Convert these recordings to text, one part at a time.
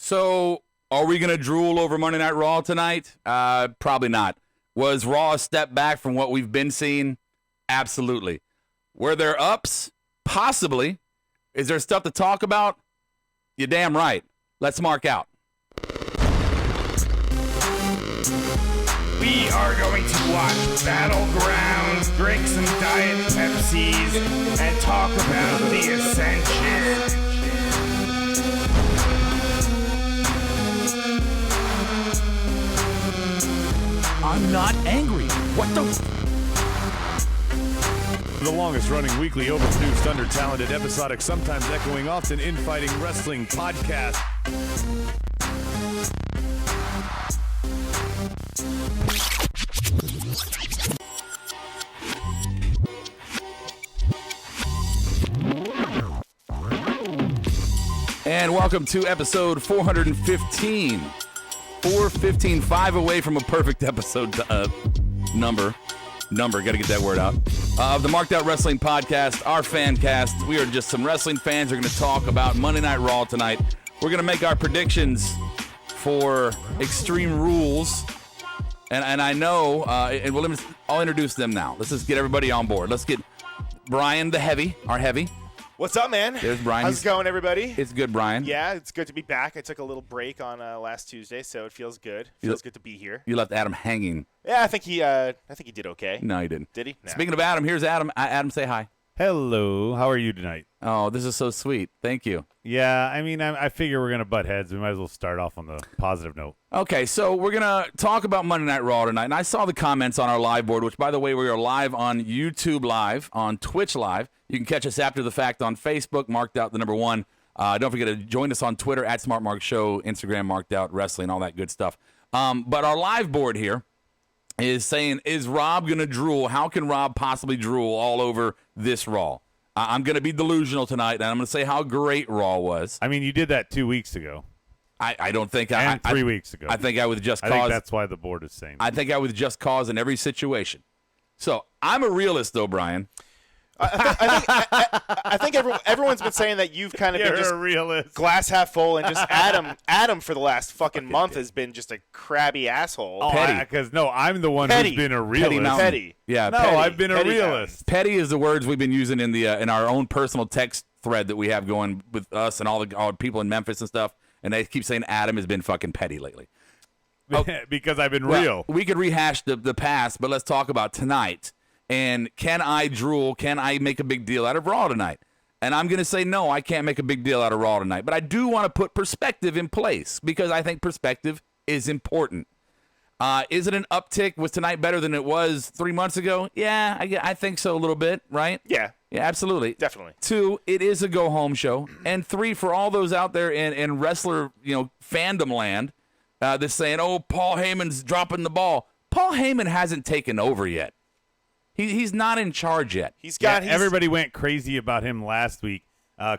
So, are we going to drool over Monday Night Raw tonight? Probably not. Was Raw a step back from what we've been seeing? Absolutely. Were there ups? Possibly. Is there stuff to talk about? You're damn right. Let's mark out. We are going to watch Battlegrounds, drink some Diet Pepsis, and talk about the Ascension. I'm not angry. What the? The longest-running weekly, overproduced, under-talented, episodic, sometimes echoing, often infighting wrestling podcast. And welcome to episode 415. 415, 5 away from a perfect episode number. Got to get that word out. Of the Markedoutwrestling podcast, our fan cast. We are just some wrestling fans. We're going to talk about Monday Night Raw tonight. We're going to make our predictions for Extreme Rules. And I know, I'll introduce them now. Let's just get everybody on board. Let's get Brian the Heavy, our Heavy. What's up, man? There's Brian. How's it going, everybody? It's good, Brian. Yeah, it's good to be back. I took a little break on last Tuesday, so it feels good. Feels good to be here. You left Adam hanging. Yeah, I think he did okay. No, he didn't. Did he? No. Speaking of Adam, here's Adam. Adam, say hi. Hello. How are you tonight? Oh, this is so sweet. Thank you. Yeah, I mean, I figure we're going to butt heads. We might as well start off on the positive note. Okay, so we're going to talk about Monday Night Raw tonight. And I saw the comments on our live board, which, by the way, we are live on YouTube Live, on Twitch Live. You can catch us after the fact on Facebook, Marked Out the number 1. Don't forget to join us on Twitter, at SmartMark Show, Instagram, Marked Out Wrestling, all that good stuff. But our live board here is saying, is Rob going to drool? How can Rob possibly drool all over this Raw? I'm going to be delusional tonight, and I'm going to say how great Raw was. I mean, you did that 2 weeks ago. I don't think and 3 weeks ago. I think I with Just Cause. I think that's why the board is saying that. I think I with Just Cause in every situation. So I'm a realist, though, Brian. I think everyone's been saying that you've kind of been just a realist. Glass half full, and just Adam for the last fucking month has been just a crabby asshole. Oh, petty. Because I'm the one Petty. who's been a realist. Petty. Yeah, No, petty. I've been a Petty realist. Petty is the words we've been using in the in our own personal text thread that we have going with us and all the people in Memphis and stuff. And they keep saying Adam has been fucking petty lately. Because I've been Well, real. We could rehash the past, but let's talk about tonight. And can I drool? Can I make a big deal out of Raw tonight? And I'm going to say no, I can't make a big deal out of Raw tonight. But I do want to put perspective in place because I think perspective is important. Is it an uptick? Was tonight better than it was 3 months ago? Yeah, I think so a little bit, right? Yeah. Yeah, absolutely. Definitely. 2, it is a go-home show. And 3, for all those out there in wrestler fandom land that's saying, oh, Paul Heyman's dropping the ball. Paul Heyman hasn't taken over yet. He's not in charge yet. Everybody went crazy about him last week.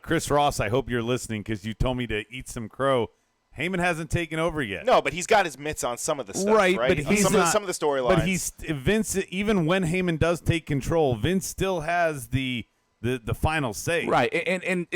Chris Ross, I hope you're listening because you told me to eat some crow. Heyman hasn't taken over yet. No, but he's got his mitts on some of the stuff, right? But he's some of the storylines. But Vince, even when Heyman does take control, Vince still has the final say. Right, and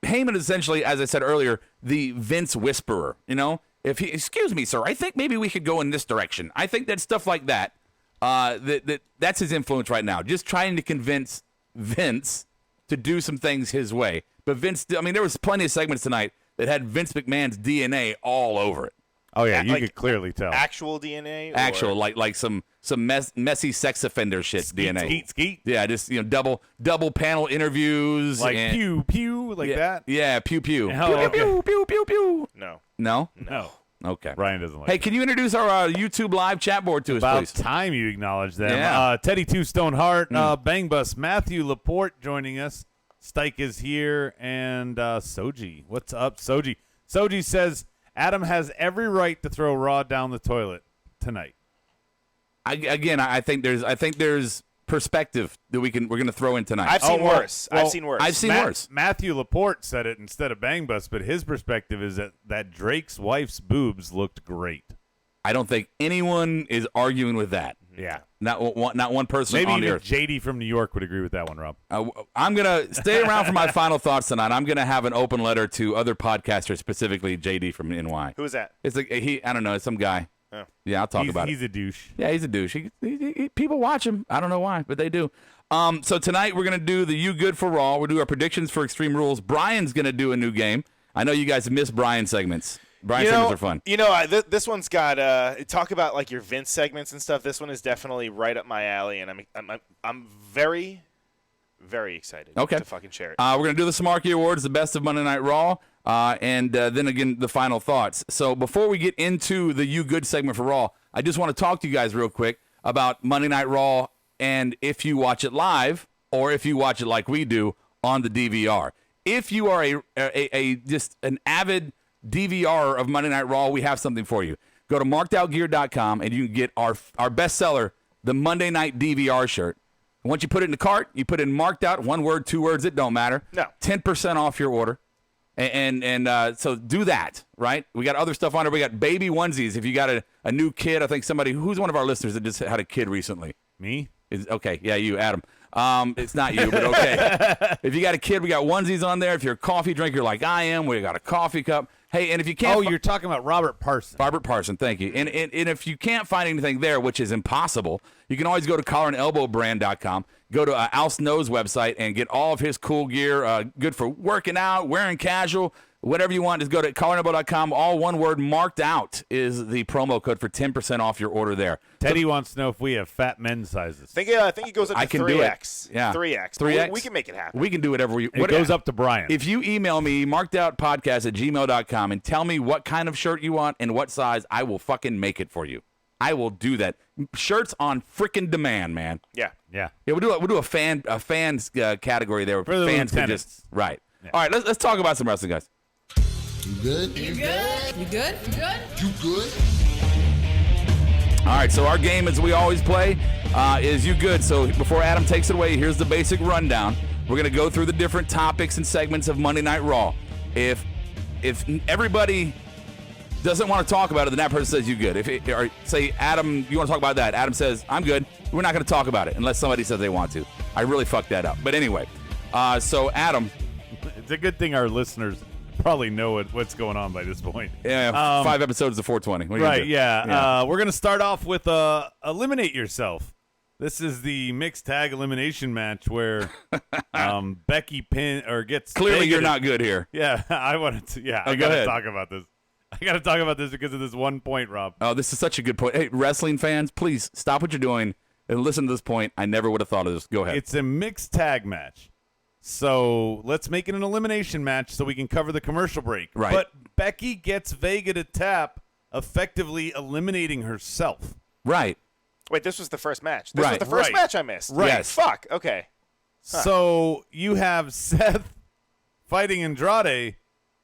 Heyman is essentially, as I said earlier, the Vince whisperer. If he, excuse me, sir, I think maybe we could go in this direction. I think that stuff like that. That's his influence right now. Just trying to convince Vince to do some things his way. But Vince, there was plenty of segments tonight that had Vince McMahon's DNA all over it. Oh yeah, you could clearly tell. Actual DNA. Actual, like some messy sex offender shit DNA. Skeet. Yeah, just double panel interviews. Like and, pew pew that. Yeah, pew pew. Oh, pew, pew pew pew. No. Okay. Ryan doesn't like Hey, can you introduce our YouTube live chat board to us, About please? time you acknowledge them. Yeah. Teddy Two Stone Heart, Bang Bus, Matthew Laporte joining us. Stike is here, and Soji. What's up, Soji? Soji says Adam has every right to throw Raw down the toilet tonight. I think there's perspective that we're going to throw in tonight. I've seen worse. I've seen worse. Matthew Laporte said it instead of Bang Bus, but his perspective is that Drake's wife's boobs looked great. I don't think anyone is arguing with that. Yeah. Not one person Maybe on the even earth. JD from New York would agree with that one, Rob. I'm going to stay around for my final thoughts tonight. I'm going to have an open letter to other podcasters, specifically JD from NY. Who is that? It's like I don't know, it's some guy. Oh. Yeah, I'll talk about it. He's a douche. Yeah, he's a douche. People watch him. I don't know why, but they do. So tonight we're going to do the You Good for Raw. We'll do our predictions for Extreme Rules. Brian's going to do a new game. I know you guys miss Brian segments. Brian segments are fun. This one's got talk about like your Vince segments and stuff. This one is definitely right up my alley, and I'm very, very excited to fucking share it. We're going to do the Smarky Awards, the best of Monday Night Raw, and then again the final thoughts. So before we get into the You Good segment for Raw, I just want to talk to you guys real quick about Monday Night Raw and if you watch it live or if you watch it like we do on the DVR. If you are a just an avid DVR of Monday Night Raw, we have something for you. Go to markedoutgear.com and you can get our bestseller, the Monday Night DVR shirt. Once you put it in the cart, you put in marked out, 1 word, 2 words, it don't matter. No. 10% off your order. And so do that, right? We got other stuff on there. We got baby onesies. If you got a new kid, I think who's one of our listeners that just had a kid recently? Me? Okay, yeah, you, Adam. It's not you, but okay. If you got a kid, we got onesies on there. If you're a coffee drinker like I am, we got a coffee cup. Hey, and if you can't... Oh, you're talking about Robert Parson. Robert Parson, thank you. And if you can't find anything there, which is impossible, you can always go to collarandelbowbrand.com, go to Al Snow's website, and get all of his cool gear, good for working out, wearing casual, whatever you want. Just go to collarandelbow.com. All one word, marked out is the promo code for 10% off your order there. Teddy wants to know if we have fat men's sizes. I think it goes up to 3X. Do it. Yeah. 3X. 3X. We can make it happen. We can do whatever we... It goes up to Brian. If you email me, markedoutpodcast@gmail.com, and tell me what kind of shirt you want and what size, I will fucking make it for you. I will do that. Shirts on freaking demand, man. Yeah. Yeah. Yeah, we'll do a fans category there where the fans can lieutenants. just... Right. Yeah. All right, let's talk about some wrestling, guys. You good? You good? You good? You good? You good? All right, so our game, as we always play, is You Good. So before Adam takes it away, here's the basic rundown. We're going to go through the different topics and segments of Monday Night Raw. If everybody doesn't want to talk about it, then that person says You Good. Or say, Adam, you want to talk about that? Adam says, I'm good. We're not going to talk about it unless somebody says they want to. I really fucked that up. But anyway, so Adam. It's a good thing our listeners probably know what's going on by this point. Yeah, 5 episodes of 420. What are you gonna Right, do? yeah. We're going to start off with Eliminate Yourself. This is the mixed tag elimination match where Becky gets Clearly, you're negative. not good here. Yeah, I wanted to. Yeah, Oh, I go got to ahead. talk about this. I got to talk about this because of this one point, Rob. Oh, this is such a good point. Hey, wrestling fans, please stop what you're doing and listen to this point. I never would have thought of this. Go ahead. It's a mixed tag match. So let's make it an elimination match so we can cover the commercial break. Right. But Becky gets Vega to tap, effectively eliminating herself. Right. Wait, this was the first match. This was Right. the first Right. match I missed. Right. Yes. Fuck. Okay. So you have Seth fighting Andrade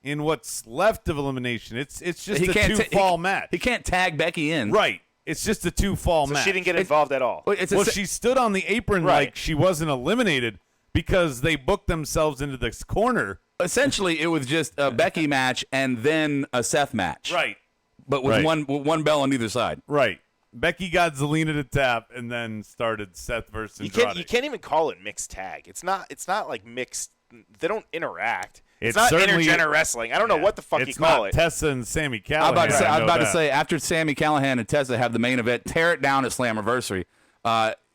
in what's left of elimination. It's just a two-fall match. He can't tag Becky in. Right. It's just a two-fall So match. she didn't get involved at all. Well, She stood on the apron Right. like she wasn't eliminated because they booked themselves into this corner. essentially, it was just a Becky match and then a Seth match. Right. But with Right. one bell on either side. Right. Becky got Zelina to tap and then started Seth versus Andrade. You can't even call it mixed tag. It's not like mixed. They don't interact. It's It's not certainly- intergender wrestling. I don't know what the fuck it's you call not it. Tessa and Sammy I Callahan. was I know about to that. say, after Sami Callihan and Tessa have the main event, tear it down at Slammiversary,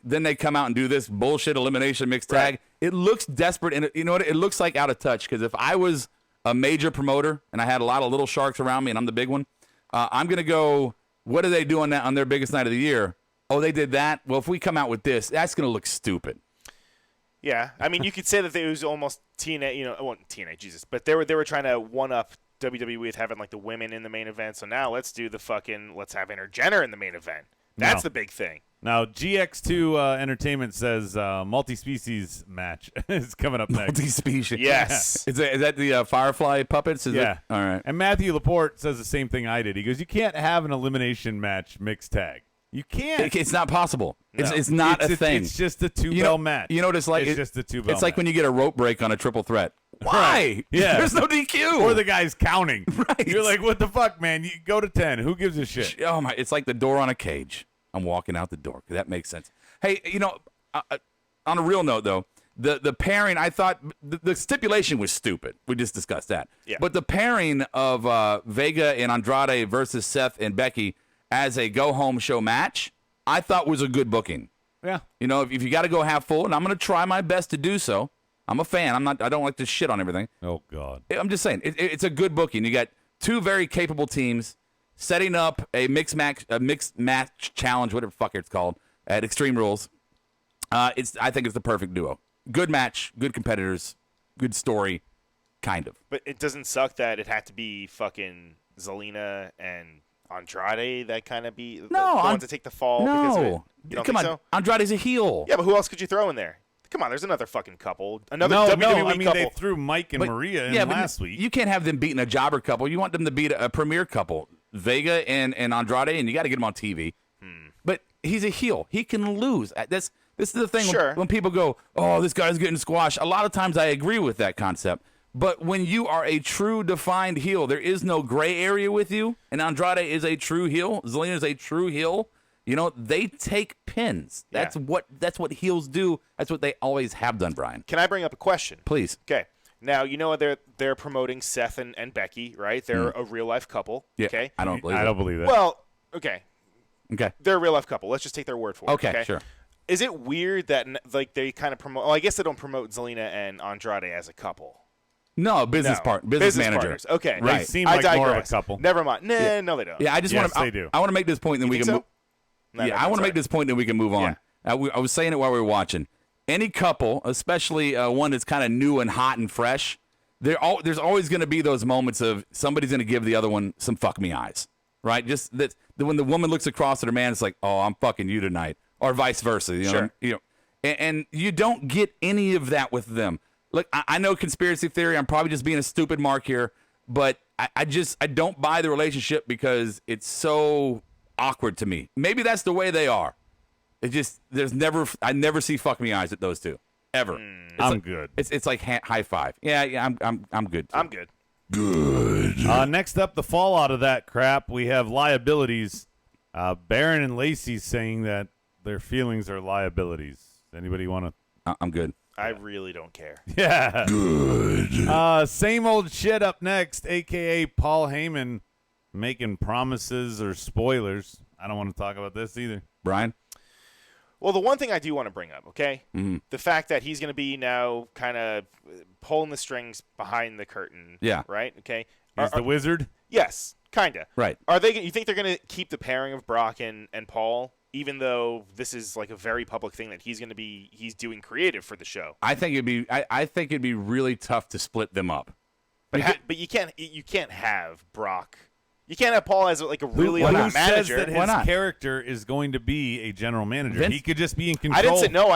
then they come out and do this bullshit elimination mixed tag. Right. It looks desperate, and you know what? It looks like out of touch, because if I was a major promoter and I had a lot of little sharks around me and I'm the big one, I'm going to go, what do they do on their biggest night of the year? Oh, they did that? Well, if we come out with this, that's going to look stupid. Yeah, I mean, you could say that it was almost TNA, Jesus, but they were trying to one up WWE with having like the women in the main event. So now let's have intergender in the main event. That's No. the big thing. Now, GX2 Entertainment says multi-species match is coming up next. Multi-species. Yes. Is that the Firefly puppets? Is Yeah. it? All right. And Matthew Laporte says the same thing I did. He goes, you can't have an elimination match mixed tag. You can't. It's not possible. No. It's not a thing. It's just a two-bell match. You know what it's like? It's just a two-bell It's like match. when you get a rope break on a triple threat. Why? Right. Yeah. There's no DQ. Or the guy's counting. Right. You're like, what the fuck, man? You go to 10. Who gives a shit? Oh my! It's like the door on a cage. I'm walking out the door. That makes sense. Hey, on a real note, though, the pairing, I thought the stipulation was stupid. We just discussed that. Yeah. But the pairing of Vega and Andrade versus Seth and Becky as a go-home show match, I thought was a good booking. Yeah. If you got to go half full, and I'm going to try my best to do so. I'm a fan. I don't like to shit on everything. Oh, God. I'm just saying, it's a good booking. You got two very capable teams setting up a mixed match challenge, whatever the fuck it's called, at Extreme Rules. I think it's the perfect duo. Good match, good competitors, good story, kind of. But it doesn't suck that it had to be fucking Zelina and Andrade that kind of be the ones to take the fall because of it. You don't Come think on, so? Andrade's a heel. Yeah, but who else could you throw in there? Come on, there's another fucking couple. Another No, WWE I mean, couple. they threw Mike and Maria in last week. You can't have them beating a jobber couple. You want them to beat a premier couple, Vega and Andrade, and you got to get them on TV. But he's a heel. He can lose. This is the thing when people go, oh, this guy's getting squashed. A lot of times I agree with that concept. But when you are a true defined heel, there is no gray area with you. And Andrade is a true heel. Zelina is a true heel. They take pins. That's what heels do. That's what they always have done, Brian. Can I bring up a question? Please. Okay. Now, they're promoting Seth and Becky, right? They're a real-life couple, Yeah, okay? I don't believe that. Well, okay. Okay. They're a real-life couple. Let's just take their word for it, Okay, sure. Is it weird that they kind of promote – well, I guess they don't promote Zelina and Andrade as a couple. No, business manager. Partners. Okay. They seem like more of a couple. Never mind. No, they don't. Yeah, I just want to. they do. I want to make this point, then we can. So? I want to make this point, then we can move on. I was saying it while we were watching. Any couple, especially one that's kind of new and hot and fresh, there's always going to be those moments of somebody's going to give the other one some fuck me eyes, right? Just that when the woman looks across at her man, it's like, oh, I'm fucking you tonight, or vice versa. Sure. And you don't get any of that with them. Look, I know conspiracy theory. I'm probably just being a stupid mark here, but I don't buy the relationship because it's so awkward to me. Maybe that's the way they are. It just I never see fuck me eyes at those two ever. I'm good. It's like high five. Yeah, I'm good. Too. I'm good. Good. Next up, the fallout of that crap, we have liabilities. Baron and Lacey saying that their feelings are liabilities. Anybody want to? I'm good. I really don't care. Yeah. Good. Same old shit up next, a.k.a. Paul Haymen making promises or spoilers. I don't want to talk about this either. Brian? Well, the one thing I do want to bring up, okay? Mm-hmm. The fact that he's going to be now kind of pulling the strings behind the curtain. Yeah. Right? Okay. He's the wizard? Yes, kind of. Right. You think they're going to keep the pairing of Brock and Paul, even though this is like a very public thing that he's doing creative for the show? I think it'd be really tough to split them up. But you can't have Brock. You can't have Paul as like a really who manager. says that Why his not? character is going to be a general manager? Vince- He could just be in control. I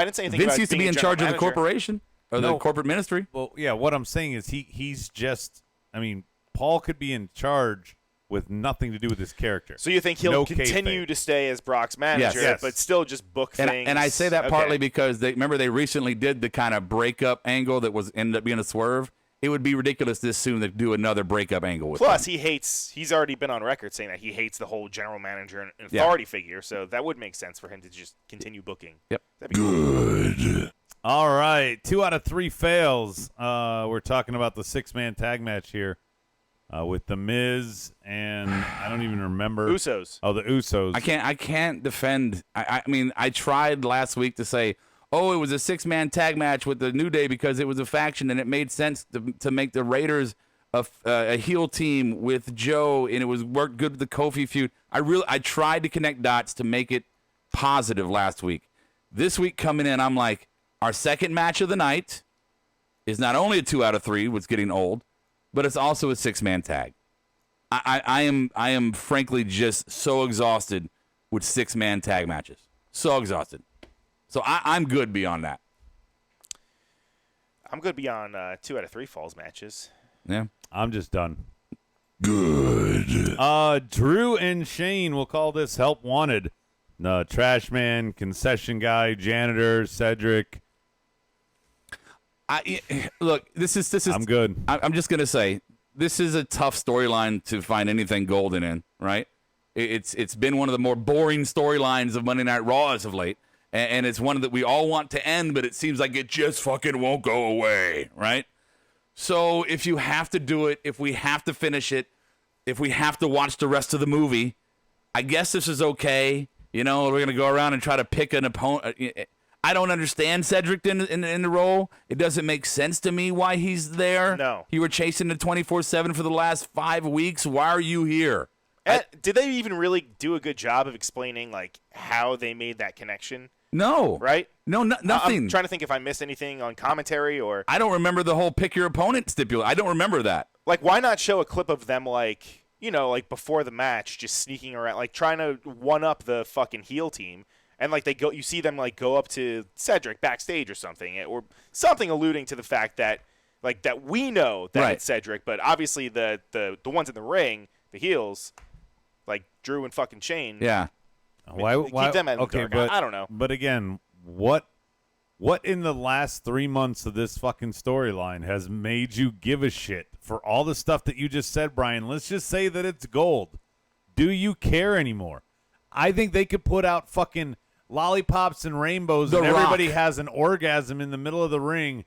didn't say anything Vince about used to being be in a charge of general the manager. corporation or the corporate ministry. Well, yeah, what I'm saying is he's just, I mean, Paul could be in charge with nothing to do with his character. So you think he'll No continue kayfabe. to stay as Brock's manager, Yes. but still just book things? And I say that partly Okay. because they recently did the kind of breakup angle that ended up being a swerve. It would be ridiculous this soon to do another breakup angle with Plus, them. he's already been on record saying that he hates the whole general manager and authority figure, so that would make sense for him to just continue booking. Yep. That'd be cool. All right, 2 out of 3 fails. We're talking about the 6-man tag match here with The Miz and I don't even remember. Usos. Oh, the Usos. I can't defend. I mean, I tried last week to say, oh, it was a 6-man tag match with the New Day because it was a faction and it made sense to make the Raiders a heel team with Joe, and it worked good with the Kofi feud. I tried to connect dots to make it positive last week. This week coming in, I'm like, our second match of the night is not only a 2 out of 3, what's getting old, but it's also a 6-man tag. I am frankly just so exhausted with 6-man tag matches. So exhausted. So I'm good beyond that. I'm good beyond 2 out of 3 falls matches. Yeah. I'm just done. Good. Drew and Shane, we'll call this Help Wanted. The trash man, concession guy, janitor, Cedric. Look, this is. I'm good. I'm just gonna say this is a tough storyline to find anything golden in, right? It's been one of the more boring storylines of Monday Night Raw as of late, and it's one that we all want to end, but it seems like it just fucking won't go away, right? So if you have to do it, if we have to finish it, if we have to watch the rest of the movie, I guess this is okay. You know, we're going to go around and try to pick an opponent. I don't understand Cedric in the role. It doesn't make sense to me why he's there. No. You were chasing the 24/7 for the last 5 weeks. Why are you here? Did they even really do a good job of explaining like how they made that connection? No. Right? No, nothing. I'm trying to think if I missed anything on commentary or. I don't remember the whole pick your opponent stipulation. I don't remember that. Like, why not show a clip of them, like, you know, like before the match, just sneaking around, like trying to one up the fucking heel team, and like you see them like go up to Cedric backstage or something alluding to the fact that like that we know that it's Cedric, but obviously the ones in the ring, the heels, like Drew and fucking Shane. Yeah. Why keep them at the dark. but I don't know. But again, what in the last 3 months of this fucking storyline has made you give a shit for all the stuff that you just said, Brian? Let's just say that it's gold. Do you care anymore? I think they could put out fucking lollipops and rainbows and everybody has an orgasm in the middle of the ring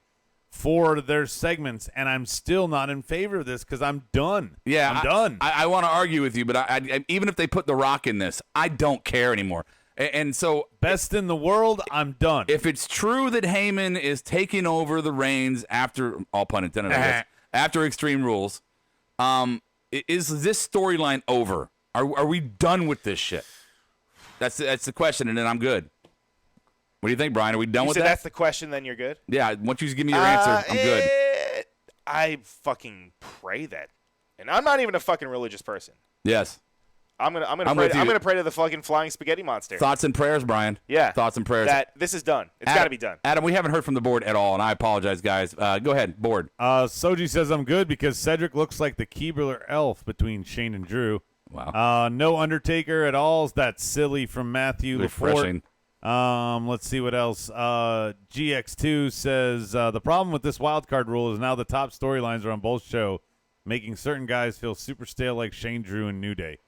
for their segments, and I'm still not in favor of this because I'm done. Yeah, I'm done. I want to argue with you, but I even if they put The Rock in this, I don't care anymore. And so, best in the world, I'm done. If it's true that Heyman is taking over the reins after, all pun intended, I guess, after Extreme Rules, is this storyline over? Are we done with this shit? That's the question, and then I'm good. What do you think, Brian? Are we done with that? That's the question, then you're good? Yeah, once you give me your answer, I'm good. I fucking pray that. And I'm not even a fucking religious person. Yes. I'm gonna pray to the fucking flying spaghetti monster. Thoughts and prayers, Brian. Yeah. Thoughts and prayers. That this is done. It's got to be done. Adam, we haven't heard from the board at all, and I apologize, guys. Go ahead, board. Soji says I'm good because Cedric looks like the Keebler elf between Shane and Drew. Wow. No Undertaker at all. That's silly from Matthew Refreshing. LaForte. Let's see what else. GX2 says the problem with this wild card rule is now the top storylines are on both show, making certain guys feel super stale like Shane, Drew, and New Day.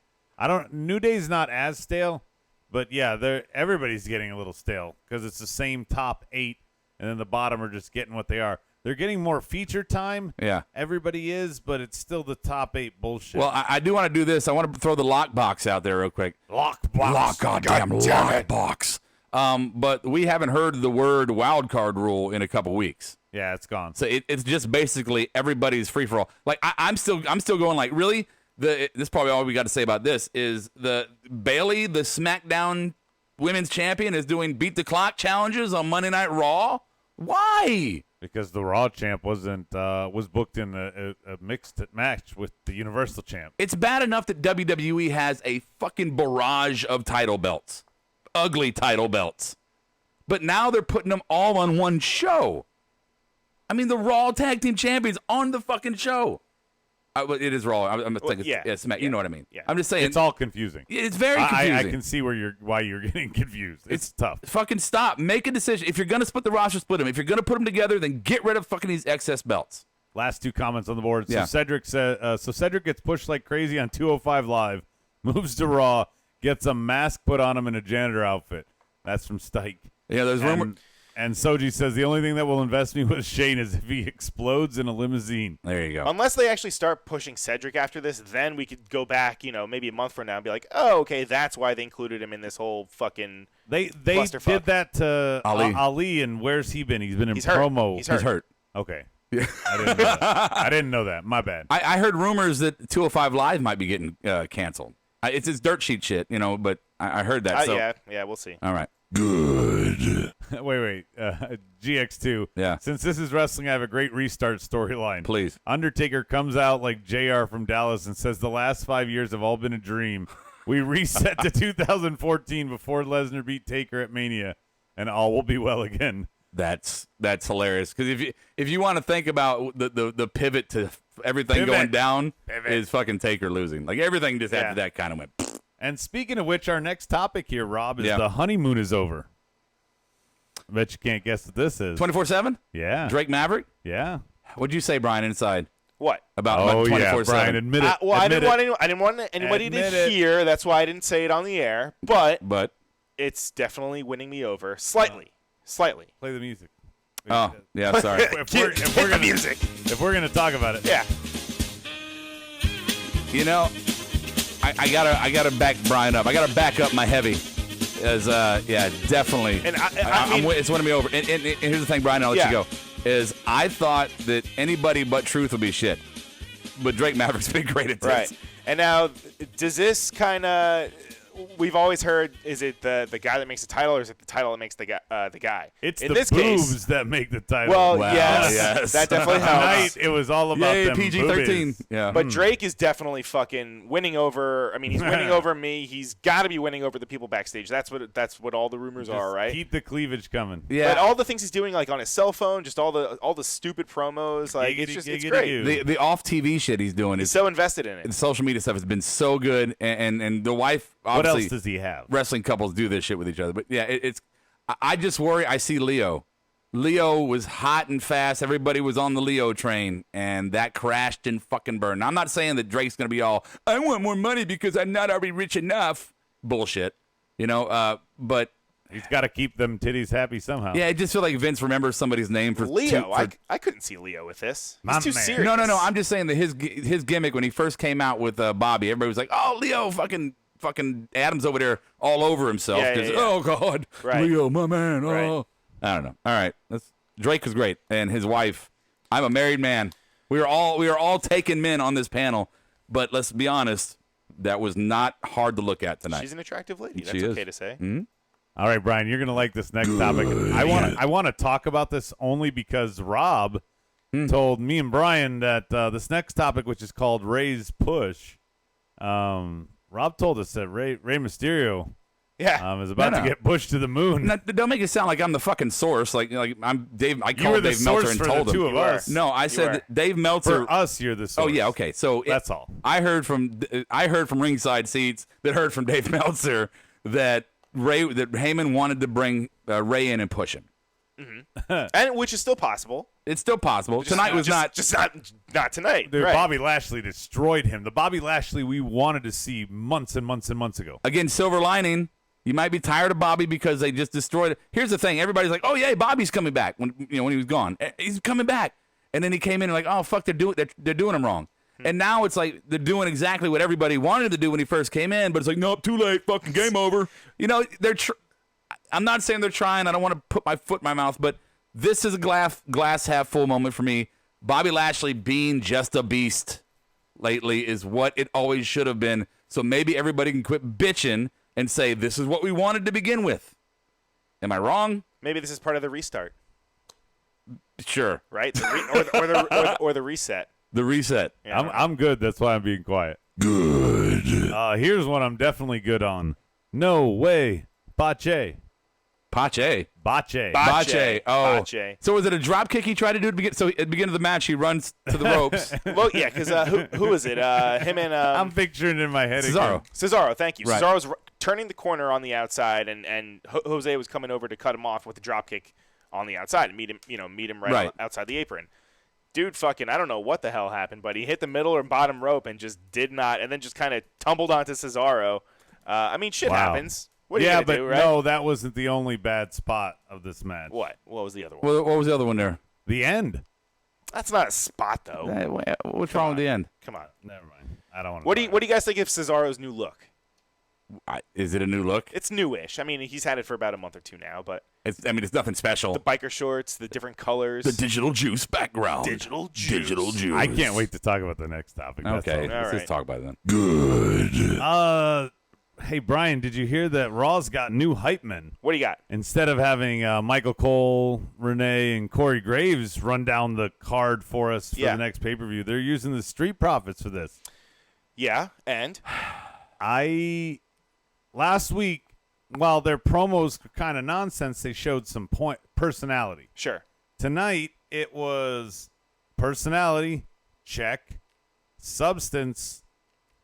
New Day's not as stale, but yeah, everybody's getting a little stale because it's the same top 8, and then the bottom are just getting what they are. They're getting more feature time. Yeah. Everybody is, but it's still the top 8 bullshit. Well, I do want to do this. I want to throw the lock box out there real quick. Goddamn lock box. But we haven't heard the word wild card rule in a couple weeks. Yeah, it's gone. So it's just basically everybody's free for all. Like I'm still going like, really? This is probably all we got to say about this is the Bayley, the SmackDown Women's Champion, is doing beat the clock challenges on Monday Night Raw. Why? Because the Raw champ was booked in a mixed match with the Universal champ. It's bad enough that WWE has a fucking barrage of title belts. Ugly title belts. But now they're putting them all on one show. I mean, the Raw Tag Team Champions on the fucking show. It is Raw. I'm thinking, you know what I mean. Yeah. I'm just saying. It's all confusing. It's very confusing. I can see why you're getting confused. It's tough. Fucking stop. Make a decision. If you're going to split the roster, split them. If you're going to put them together, then get rid of fucking these excess belts. Last 2 comments on the board. Yeah. So Cedric gets pushed like crazy on 205 Live, moves to Raw, gets a mask put on him in a janitor outfit. That's from Stike. Yeah, there's rumor. And Soji says the only thing that will invest me with Shane is if he explodes in a limousine. There you go. Unless they actually start pushing Cedric after this, then we could go back, maybe a month from now and be like, oh, okay, that's why they included him in this whole fucking They clusterfuck. did that to Ali. And where's he been? He's been in He's promo. Hurt. He's hurt. Okay. Yeah. I didn't know that. My bad. I heard rumors that 205 Live might be getting canceled. It's his dirt sheet shit, but I heard that. Yeah, we'll see. All right. Good. Wait. GX2. Yeah. Since this is wrestling, I have a great restart storyline. Please. Undertaker comes out like JR from Dallas and says the last 5 years have all been a dream. We reset to 2014 before Lesnar beat Taker at Mania, and all will be well again. That's hilarious. Because if you want to think about the pivot to everything going down, is fucking Taker losing. Like everything just after that kind of went. And speaking of which, our next topic here, Rob, is the honeymoon is over. I bet you can't guess what this is. 24/7. Yeah. Drake Maverick. Yeah. What'd you say, Brian? Inside. What? About Oh 24/7. yeah, Brian, admit it. Well, I Admit didn't want anybody Admit to it. hear. That's why I didn't say it on the air. But But it's definitely winning me over slightly. Slightly. Play the music. oh yeah, sorry. If we're gonna music. if we're gonna talk about it, Yeah. You know, I gotta back Brian up. I gotta back up my heavy. As yeah, definitely. And I mean, it's winning me over. And here's the thing, Brian. I'll let Yeah. you go. Is I thought that anybody but Truth would be shit, but Drake Maverick's been great at this. right. And now, does this kind of? We've always heard, is it the guy that makes the title, or is it the title that makes the guy? it's in the this boobs case. that make the title. Well, Wow, yes, that definitely Tonight helps. it was all about Yay, them PG-13. boobies. Yeah. But Drake is definitely fucking winning over. I mean, he's winning over me. He's got to be winning over the people backstage. That's what all the rumors Just are, right? Keep the cleavage coming. yeah. But all the things he's doing, like on his cell phone, just all the stupid promos, like it's Giggity, great. giggity. the off TV shit he's doing He's is so invested in it. the social media stuff has been so good, and the wife What obviously else does he have? wrestling couples do this shit with each other. But yeah, it's I just worry. I see Leo. Leo was hot and fast. Everybody was on the Leo train, and that crashed and fucking burned. Now, I'm not saying that Drake's gonna be all I want more money because I'm not already rich enough. Bullshit, you know. But He's got to keep them titties happy somehow. yeah, I just feel like Vince remembers somebody's name for Leo, for- I couldn't see Leo with this. My He's too man. serious. No. I'm just saying that his gimmick when he first came out with Bobby, everybody was like, "Oh, Leo, fucking Adam's over there all over himself." Yeah, 'Cause, yeah. Oh God, Right. Leo, my man. Oh, Right. I don't know. All right, Drake was great, and his wife. I'm a married man. We are all taken men on this panel, but let's be honest, that was not hard to look at tonight. She's an attractive lady. That's She is. okay to say. All right, Brian, you're gonna like this next topic. I want to talk about this only because Rob told me and Brian that this next topic, which is called Ray's Push, Rob told us that Rey Mysterio Yeah. is about No. to get pushed to the moon. Now, don't make it sound like I'm the fucking source. Like I'm Dave. I You were called the Dave Meltzer source and for told the two him. of us. No, I said were. that Dave Meltzer. For us, you're the source. Oh yeah, okay. So That's all. I heard from ringside seats that heard from Dave Meltzer that Heyman wanted to bring Ray in and push him. And which is still possible. It's still possible. Tonight was not. just not tonight. Dude, right. Bobby Lashley destroyed him. The Bobby Lashley we wanted to see months and months and months ago. Again, silver lining. You might be tired of Bobby because they just destroyed it. Here's the thing: everybody's like, "Oh yeah, Bobby's coming back." When he was gone, he's coming back. And then he came in and like, "Oh fuck, they're doing him wrong." And now it's like they're doing exactly what everybody wanted to do when he first came in, but it's like, nope, too late, fucking game over. You know, I'm not saying they're trying. I don't want to put my foot in my mouth, but this is a glass half full moment for me. Bobby Lashley being just a beast lately is what it always should have been. So maybe everybody can quit bitching and say this is what we wanted to begin with. Am I wrong? Maybe this is part of the restart, Sure. right? Or the reset. The reset. Yeah. I'm good. That's why I'm being quiet. Good. Here's one I'm definitely good on. No way. Bache. Pache. Bache. Bache. Oh. Bache. So was it a drop kick he tried to do at the beginning? So at the beginning of the match, he runs to the ropes. Well, yeah, because who is it? Him and I'm picturing it in my head Cesaro. again. Cesaro. Thank you. Right. Cesaro's turning the corner on the outside, and Jose was coming over to cut him off with a drop kick on the outside and meet him right. Outside the apron. Dude, fucking, I don't know what the hell happened, but he hit the middle or bottom rope and just did not, and then just kind of tumbled onto Cesaro. I mean, shit Wow. happens. What are you Yeah, gonna but do, right? no, that wasn't the only bad spot of this match. What? What was the other one? What was the other one there? The end. That's not a spot, though. What's wrong with the end? Come on. Never mind. I don't want to. What do you guys think of Cesaro's new look? Is it a new look? It's newish. I mean, he's had it for about a month or two now, but It's nothing special. the biker shorts, the different colors. The digital juice background. Digital juice. Digital juice. I can't wait to talk about the next topic. That's Okay, all. All let's right. just talk about it then. Hey, Brian, did you hear that Raw's got new hype men? What do you got? Instead of having Michael Cole, Renee, and Corey Graves run down the card for us for Yeah. the next pay-per-view, they're using the Street Profits for this. Yeah, and Last week, while their promos were kind of nonsense, they showed some personality. sure. Tonight, it was personality, check. Substance,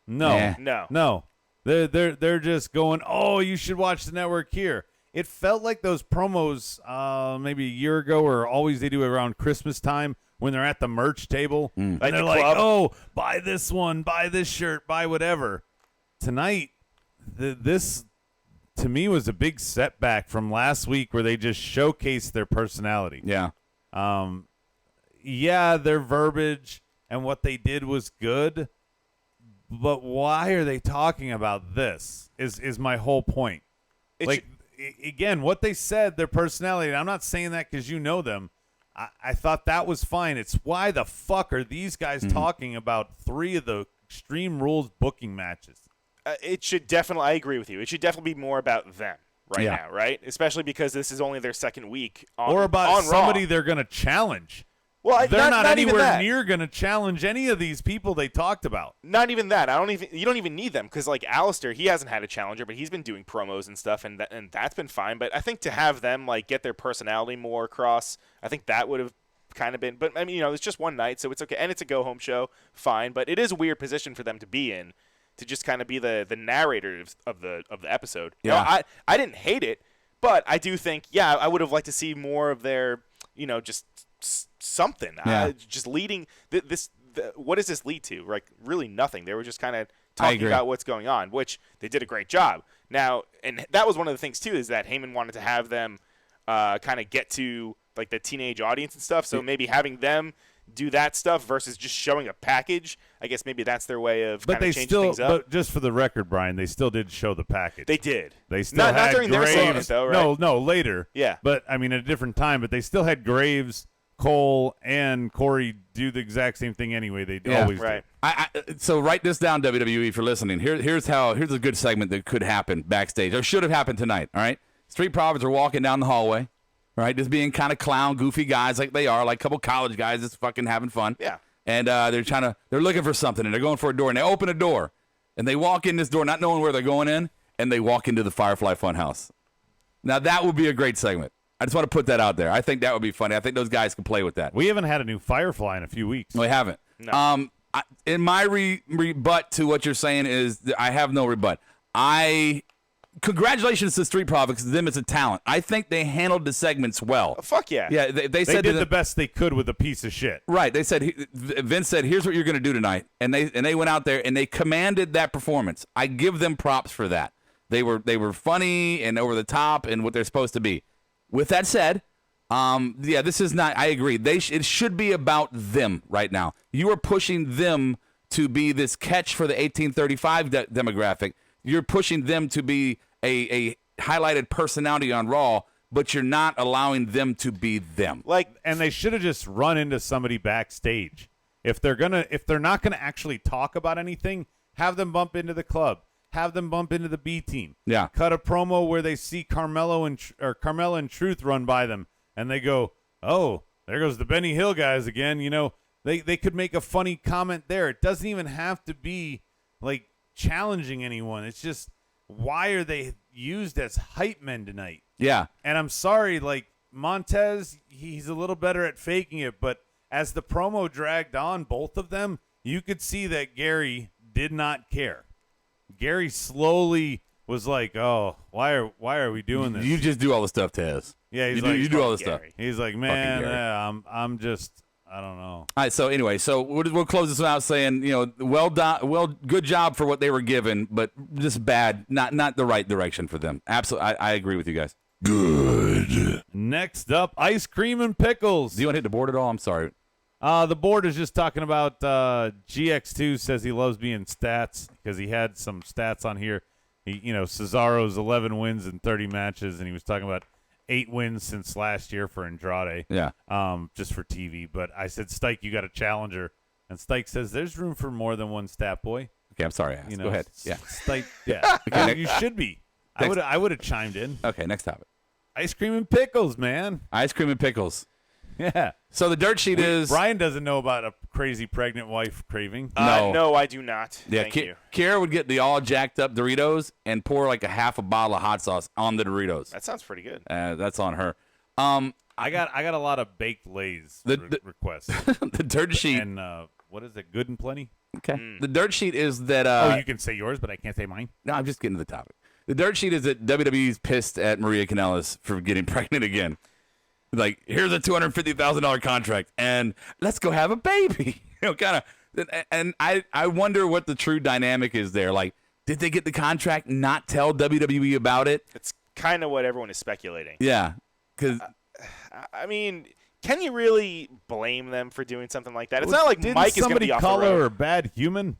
no. Nah. No. No. They're just going, oh, you should watch the network here. it felt like those promos maybe a year ago, or always they do around Christmas time when they're at the merch table and Like they're the like, club. "Oh, buy this one, buy this shirt, buy whatever." Tonight, this to me was a big setback from last week where they just showcased their personality. Yeah. Yeah, their verbiage and what they did was good, but why are they talking about this? Is my whole point. Again, what they said, their personality, and I'm not saying that because you know them. I thought that was fine. It's why the fuck are these guys talking about 3 of the Extreme Rules booking matches? It should definitely. I agree with you. It should definitely be more about them now, right? Especially because this is only their second week on, Or about on somebody Raw. they're going to challenge. Well, They're not even anywhere that. near going to challenge any of these people they talked about. Not even that. You don't even need them because like Alistair, he hasn't had a challenger, but he's been doing promos and stuff, and that's been fine. But I think to have them like get their personality more across, I think that would have kind of been. But I mean, it's just one night, so it's okay, and it's a go home show, fine. But it is a weird position for them to be in, to just kind of be the narrator of the episode. Yeah. I didn't hate it, but I do think I would have liked to see more of their just something. Yeah. Just leading what does this lead to? Like really nothing. They were just kind of I talking agree. about what's going on, which they did a great job. Now, and that was one of the things too, is that Heyman wanted to have them kind of get to like the teenage audience and stuff. So maybe having them do that stuff versus just showing a package. I guess maybe that's their way of But kind they of changing still, things up. but just for the record, Brian, they still did show the package. They did. They still not had during their Graves. segment though, right? No, later. Yeah. But I mean, at a different time. But they still had Graves, Cole, and Corey do the exact same thing anyway. They Yeah. always Right. So write this down, WWE, if you're listening. Here's a good segment that could happen backstage, or should have happened tonight. All right, Street Profits are walking down the hallway, all right, just being kind of clown, goofy guys like they are, like a couple college guys just fucking having fun. Yeah. And they're looking for something, and they're going for a door, and they open a door, and they walk in this door, not knowing where they're going in, and they walk into the Firefly Funhouse. Now that would be a great segment. I just want to put that out there. I think that would be funny. I think those guys can play with that. We haven't had a new Firefly in a few weeks. We haven't. No. In my rebut to what you're saying is I have no rebut. Congratulations to Street Profits, them as a talent. I think they handled the segments well. Fuck yeah. Yeah, they They said did the best they could with a piece of shit. right. They said Vince said, "Here's what you're going to do tonight," and they went out there and they commanded that performance. I give them props for that. They were funny and over the top and what they're supposed to be. With that said, this is not. I agree. It should be about them right now. You are pushing them to be this catch for the 1835 demographic. You're pushing them to be a highlighted personality on Raw, but you're not allowing them to be them. And they should have just run into somebody backstage. If they're not gonna actually talk about anything, have them bump into the club. Have them bump into the B team. Yeah. Cut a promo where they see Carmella and Truth run by them, and they go, "Oh, there goes the Benny Hill guys again." They could make a funny comment there. It doesn't even have to be like challenging anyone. It's just, why are they used as hype men tonight? Yeah. And I'm sorry, like Montez, he's a little better at faking it, but as the promo dragged on, both of them, you could see that Gary did not care. Gary slowly was like, "Oh, why are we doing this?" You just do all the stuff, Tez. Yeah, he's you do all the stuff. Gary. He's like, "Man, Gary. I'm just, I don't know." All right. So anyway, we'll close this one out saying, well done, good job for what they were given, but just bad, not the right direction for them. Absolutely, I agree with you guys. Good. Next up, ice cream and pickles. Do you want to hit the board at all? I'm sorry. The board is just talking about GX2 says he loves being stats because he had some stats on here. Cesaro's 11 wins in 30 matches, and he was talking about 8 wins since last year for Andrade. Yeah. Just for TV. But I said, Stike, you got a challenger. And Stike says, there's room for more than one stat boy. Okay, I'm sorry. Go ahead. Yeah. Stike, yeah. Okay, You should be. I would have chimed in. Okay, next topic. Ice cream and pickles, man. Ice cream and pickles. Yeah. So the dirt sheet is Brian doesn't know about a crazy pregnant wife craving. No, I do not. yeah. Thank you. Kiara would get the all jacked up Doritos and pour like a half a bottle of hot sauce on the Doritos. That sounds pretty good. That's on her. I got a lot of baked Lay's requests. The dirt sheet. And what is it? Good and plenty? Okay. The dirt sheet is that. You can say yours, but I can't say mine. No, I'm just getting to the topic. The dirt sheet is that WWE's pissed at Maria Kanellis for getting pregnant again. Like, here's a $250,000 contract, and let's go have a baby. Kind of. And I wonder what the true dynamic is there. Like, did they get the contract, not tell WWE about it? It's kind of what everyone is speculating. Yeah, because I mean, can you really blame them for doing something like that? It's not like Didn't Mike is going to somebody be off call the road. her a bad human?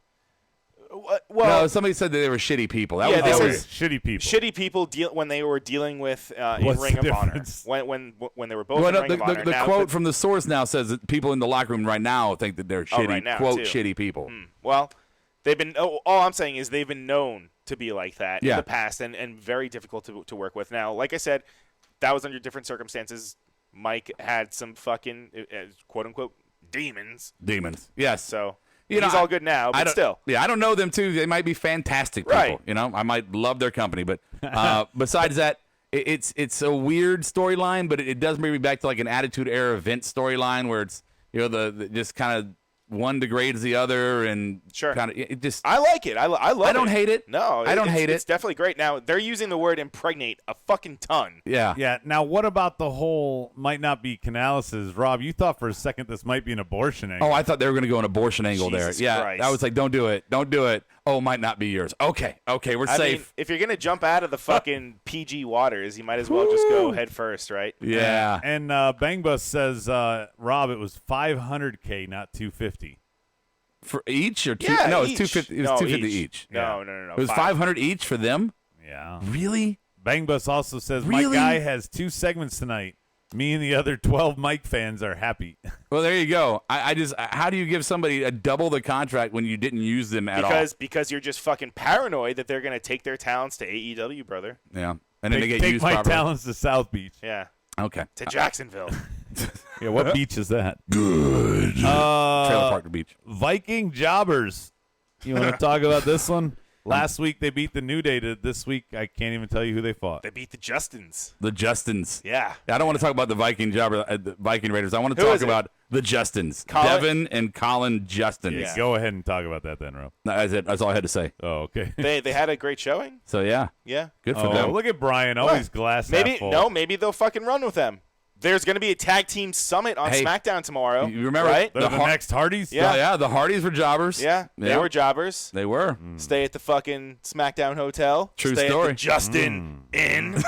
Well, no, somebody said that they were shitty people. That Yeah, was they always, said- Shitty people. shitty people when they were dealing with in What's Ring the of Honor. difference? When they were both well, in no, Ring of Honor. the Now, quote but- from the source now says that people in the locker room right now think that they're shitty, right now, quote, too. shitty people. Well, they've been. All I'm saying is they've been known to be like that Yeah. in the past, and very difficult to work with. Now, like I said, that was under different circumstances. Mike had some fucking quote unquote demons, Demons. Yes. so You know, he's all good now. I But don't, still, Yeah, I don't know them too. They might be fantastic people. Right. You know, I might love their company, but besides that, it's a weird storyline. But it does bring me back to like an Attitude Era event storyline where it's the just kind of one degrades the other and Sure. kind of it just. I like it. I love it. I don't hate it. No, I don't hate it. It's definitely great. Now they're using the word impregnate a fucking ton. Yeah. Yeah. Now, what about the whole might not be Canalis's? Rob, you thought for a second this might be an abortion angle. Oh, I thought they were going to go an abortion angle Jesus there. Yeah, Christ. I was like, don't do it. Don't do it. Oh, it might not be yours. Okay, we're I safe. mean, if you're gonna jump out of the fucking PG waters, you might as well just go head first, right? yeah. And Bang Bus says, Rob, it was $500K, not $250. For each or two? Yeah, no, it's each. 250. It was No, 250 each. No. It was 500 each for them. Yeah. Really? Bang Bus also says, Really? my guy has 2 segments tonight. Me and the other 12 Mike fans are happy. Well, there you go. I just how do you give somebody a double the contract when you didn't use them at all? Because you're just fucking paranoid that they're gonna take their talents to AEW, brother. Yeah, and then they get Take used my properly. talents to South Beach. Yeah, Okay. to Jacksonville. Yeah, what beach is that? Trailer Park to Beach. Viking Jobbers. You want to talk about this one? Last week they beat the New Day. This week I can't even tell you who they fought. They beat the Justins. The Justins. Yeah. I don't want to talk about the Viking Jobber, the Viking Raiders. I want to Who talk is it? about the Justins. Colin? Devin and Colin Justins. Yeah. Go ahead and talk about that then, Rob. No, that's it. That's all I had to say. Oh, okay. They had a great showing. So yeah, Yeah. good for Oh, them. look at Brian, always glass half Maybe full. maybe they'll fucking run with them. There's gonna be a tag team summit on Hey, SmackDown tomorrow. you remember right? They're the Har- next Hardys? Yeah. Yeah, the Hardys were jobbers. Yeah, they were jobbers. They were. Stay at the fucking SmackDown hotel. True Stay story. At the Justin Inn.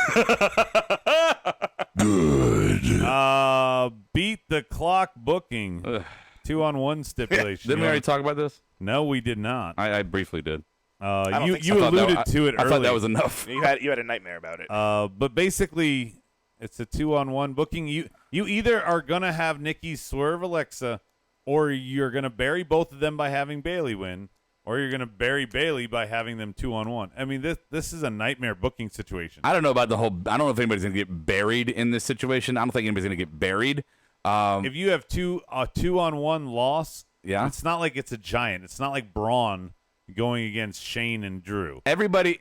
Beat the clock booking. 2-on-1 stipulation. Didn't we already talk about this? No, we did not. I briefly did. don't You think so. you I thought that- alluded to it I earlier. thought that was enough. you had a nightmare about it. But basically, it's a 2-on-1 booking. You either are gonna have Nikki swerve Alexa, or you're gonna bury both of them by having Bailey win, or you're gonna bury Bailey by having them 2-on-1. I mean, this is a nightmare booking situation. I don't know about the whole. I don't know if anybody's gonna get buried in this situation. I don't think anybody's gonna get buried. If you have a 2-on-1 loss, Yeah. it's not like it's a giant. It's not like Braun going against Shane and Drew. Anybody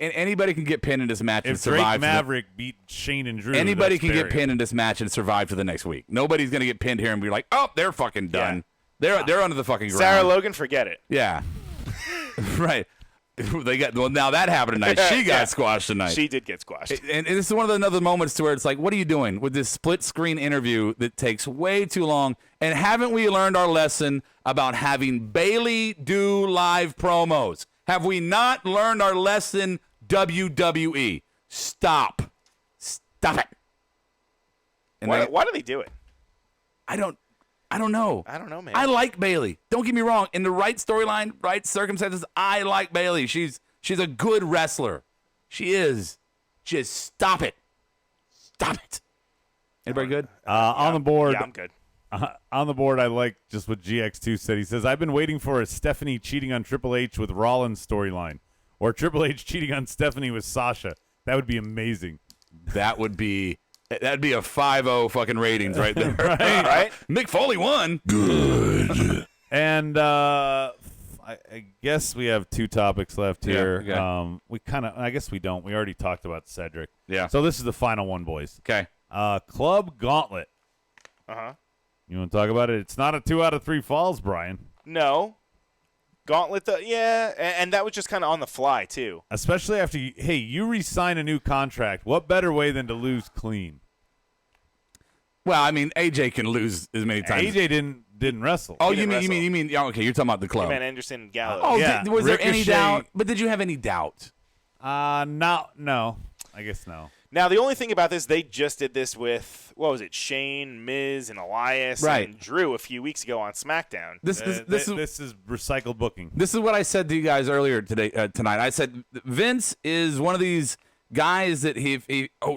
can get pinned in this match and If Drake survive. Maverick beat Shane and Drew, Anybody that's can get burial. pinned in this match and survive to the next week. Nobody's gonna get pinned here and be like, oh, they're fucking done. They're under the fucking ground. Sarah Logan, forget it. Yeah. Right. Now that happened tonight. She got squashed tonight. She did get squashed. And this is one of the other moments to where it's like, what are you doing with this split screen interview that takes way too long? And haven't we learned our lesson about having Bailey do live promos? Have we not learned our lesson, WWE? Stop it. And Why do they do it? I don't know. I don't know, man. I like Bailey. Don't get me wrong. In the right storyline, right circumstances, I like Bailey. She's a good wrestler. She is. Just stop it. Stop it. Anybody good? On the board. Yeah, I'm good. On the board, I like just what GX2 said. He says, I've been waiting for a Stephanie cheating on Triple H with Rollins storyline, or Triple H cheating on Stephanie with Sasha. That would be amazing. That'd be a 5-0 fucking ratings right there. Right? Mick Foley won. And I guess we have 2 topics left here. Yeah, okay. I guess we don't. We already talked about Cedric. Yeah. So this is the final one, boys. Okay. Club Gauntlet. Uh-huh. You want to talk about it? It's not a 2 out of 3 falls, Brian. No. Gauntlet, yeah, and that was just kind of on the fly too. Especially after you re-sign a new contract. What better way than to lose clean? Well, I mean, AJ can lose as many times. AJ didn't wrestle. Oh, He you didn't mean? Yeah, okay, you're talking about the club. Man, Anderson and Gallows. Oh, Yeah, was there any Ricochet- doubt? But did you have any doubt? No. I guess no. Now, the only thing about this, they just did this with, what was it, Shane, Miz, and Elias, Right. and Drew a few weeks ago on SmackDown. This This is recycled booking. is what I said to you guys earlier tonight. I said Vince is one of these guys that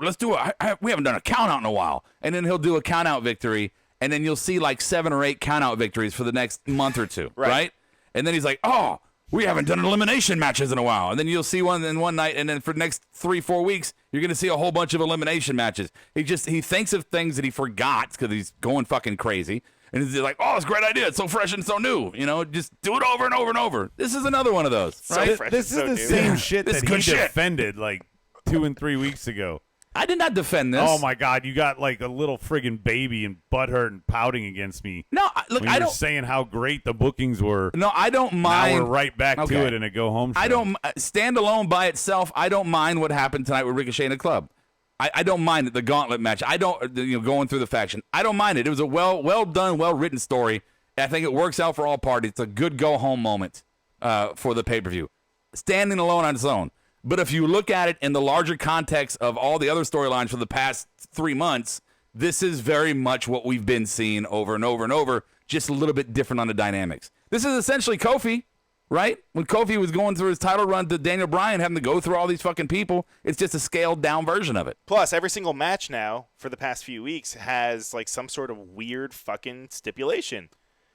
let's do it. We haven't done a count out in a while, and then he'll do a count out victory, and then you'll see like 7 or 8 count out victories for the next month or two, right? And then he's like, oh, we haven't done elimination matches in a while, and then you'll see one in one night, and then for the next 3-4 weeks, you're going to see a whole bunch of elimination matches. He thinks of things that he forgot because he's going fucking crazy. And he's like, oh, it's a great idea. It's so fresh and so new. Just do it over and over and over. This is another one of those, right? fresh This is and so the new. same shit This is that good he shit. defended like 2 and 3 weeks ago. I did not defend this. Oh my God, you got like a little friggin' baby and butthurt and pouting against me. No, look, when I you were don't. saying how great the bookings were. No, I don't Now mind. we're right back Okay. to it in a go home show. I don't stand alone by itself. I don't mind what happened tonight with Ricochet in the club. I don't mind the gauntlet match. I don't, going through the faction. I don't mind it. It was a well done, well written story. I think it works out for all parties. It's a good go home moment for the pay per view. Standing alone on its own. But if you look at it in the larger context of all the other storylines for the past 3 months, this is very much what we've been seeing over and over and over, just a little bit different on the dynamics. This is essentially Kofi, right? When Kofi was going through his title run to Daniel Bryan, having to go through all these fucking people, it's just a scaled down version of it. Plus, every single match now for the past few weeks has like some sort of weird fucking stipulation.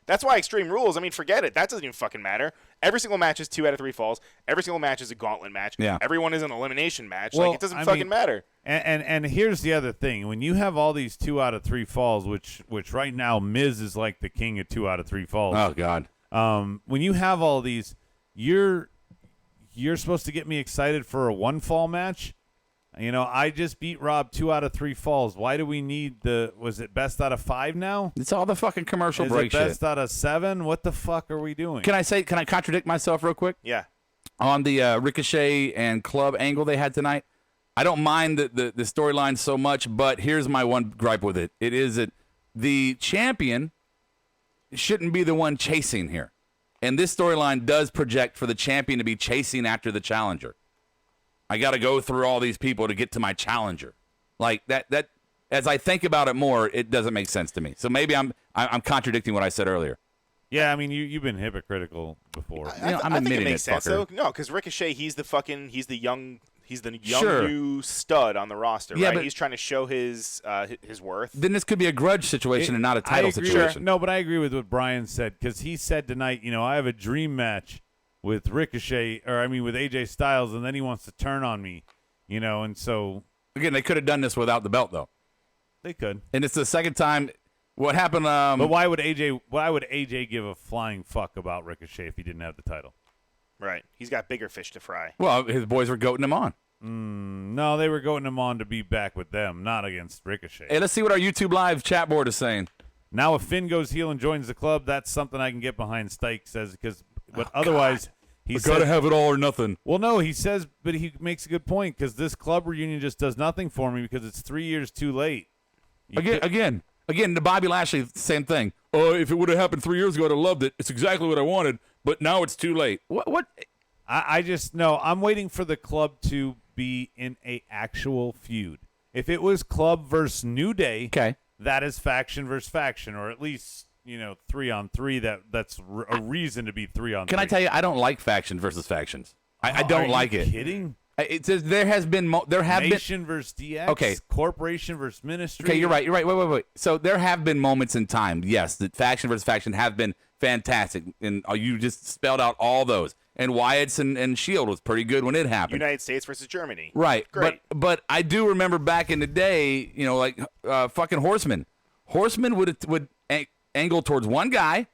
That's why Extreme Rules, I mean, forget it. That doesn't even fucking matter. Every single match is 2 out of 3 falls. Every single match is a gauntlet match. Yeah. Everyone is an elimination match. Well, like, it doesn't I fucking mean, matter. And here's the other thing: when you have all these 2 out of 3 falls, which right now Miz is like the king of 2 out of 3 falls. Oh, God. When you have all these, you're supposed to get me excited for a 1 fall match. I just beat Rob 2 out of 3 falls. Why do we need was it best out of 5 now? It's all the fucking commercial Is break it best shit. out of 7? What the fuck are we doing? Can I contradict myself real quick? Yeah. On the Ricochet and club angle they had tonight, I don't mind the storyline so much, but here's my one gripe with it. It is that the champion shouldn't be the one chasing here. And this storyline does project for the champion to be chasing after the challenger. I got to go through all these people to get to my challenger. Like that as I think about it more, it doesn't make sense to me. So maybe I'm contradicting what I said earlier. Yeah, I mean you've been hypocritical before. I'm I think admitting it makes sense, fucker. though. No, because Ricochet, he's the young Sure. new stud on the roster, Yeah, right? but- He's trying to show his worth. Then this could be a grudge situation and not a I title agree situation. No, but I agree with what Brian said because he said tonight, I have a dream match with Ricochet, with AJ Styles, and then he wants to turn on me, and so Again, they could have done this without the belt, though. they could. And it's the second time. What happened? But why would AJ give a flying fuck about Ricochet if he didn't have the title? Right. He's got bigger fish to fry. Well, his boys were goating him on. No, they were goating him on to be back with them, not against Ricochet. Hey, let's see what our YouTube Live chat board is saying. Now, if Finn goes heel and joins the club, that's something I can get behind. Stike says but otherwise he We said, gotta have it all or nothing. well, no, he says, but he makes a good point because this club reunion just does nothing for me because it's 3 years too late. Again, the Bobby Lashley, same thing. Oh, if it would have happened 3 years ago, I'd have loved it. It's exactly what I wanted, but now it's too late. What? I just no. I'm waiting for the club to be in a actual feud. If it was club versus New Day, Okay. that is faction versus faction, or at least 3-on-3. That's a reason to be 3-on-3. Can I tell you, I don't like faction versus factions. I don't like it. Kidding? It says there have been Nation versus DX. Okay. Corporation versus Ministry. Okay, you're right. Wait. So there have been moments in time, yes, that faction versus faction have been fantastic, and you just spelled out all those. And Wyatt's and Shield was pretty good when it happened. United States versus Germany. Right. Great. But I do remember back in the day, like fucking Horseman. Horseman would angle towards one guy,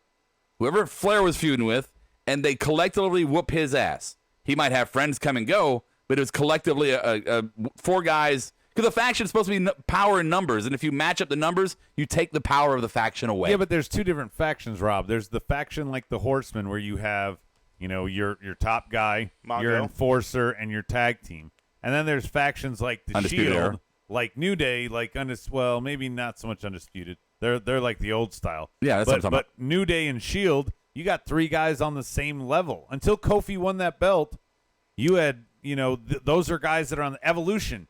whoever Flair was feuding with, and they collectively whoop his ass. He might have friends come and go, but it was collectively a 4 guys. Because the faction's supposed to be power in numbers, and if you match up the numbers, you take the power of the faction away. Yeah, but there's 2 different factions, Rob. There's the faction like the Horsemen where you have your top guy, Mongo. your enforcer, and your tag team. And then there's factions like the Undisputed Shield, Era. like New Day, like well, maybe not so much Undisputed. They're like the old style. Yeah, that's what I'm talking but New Day and Shield, you got 3 guys on the same level. Until Kofi won that belt, you had, those are guys that are on the Evolution.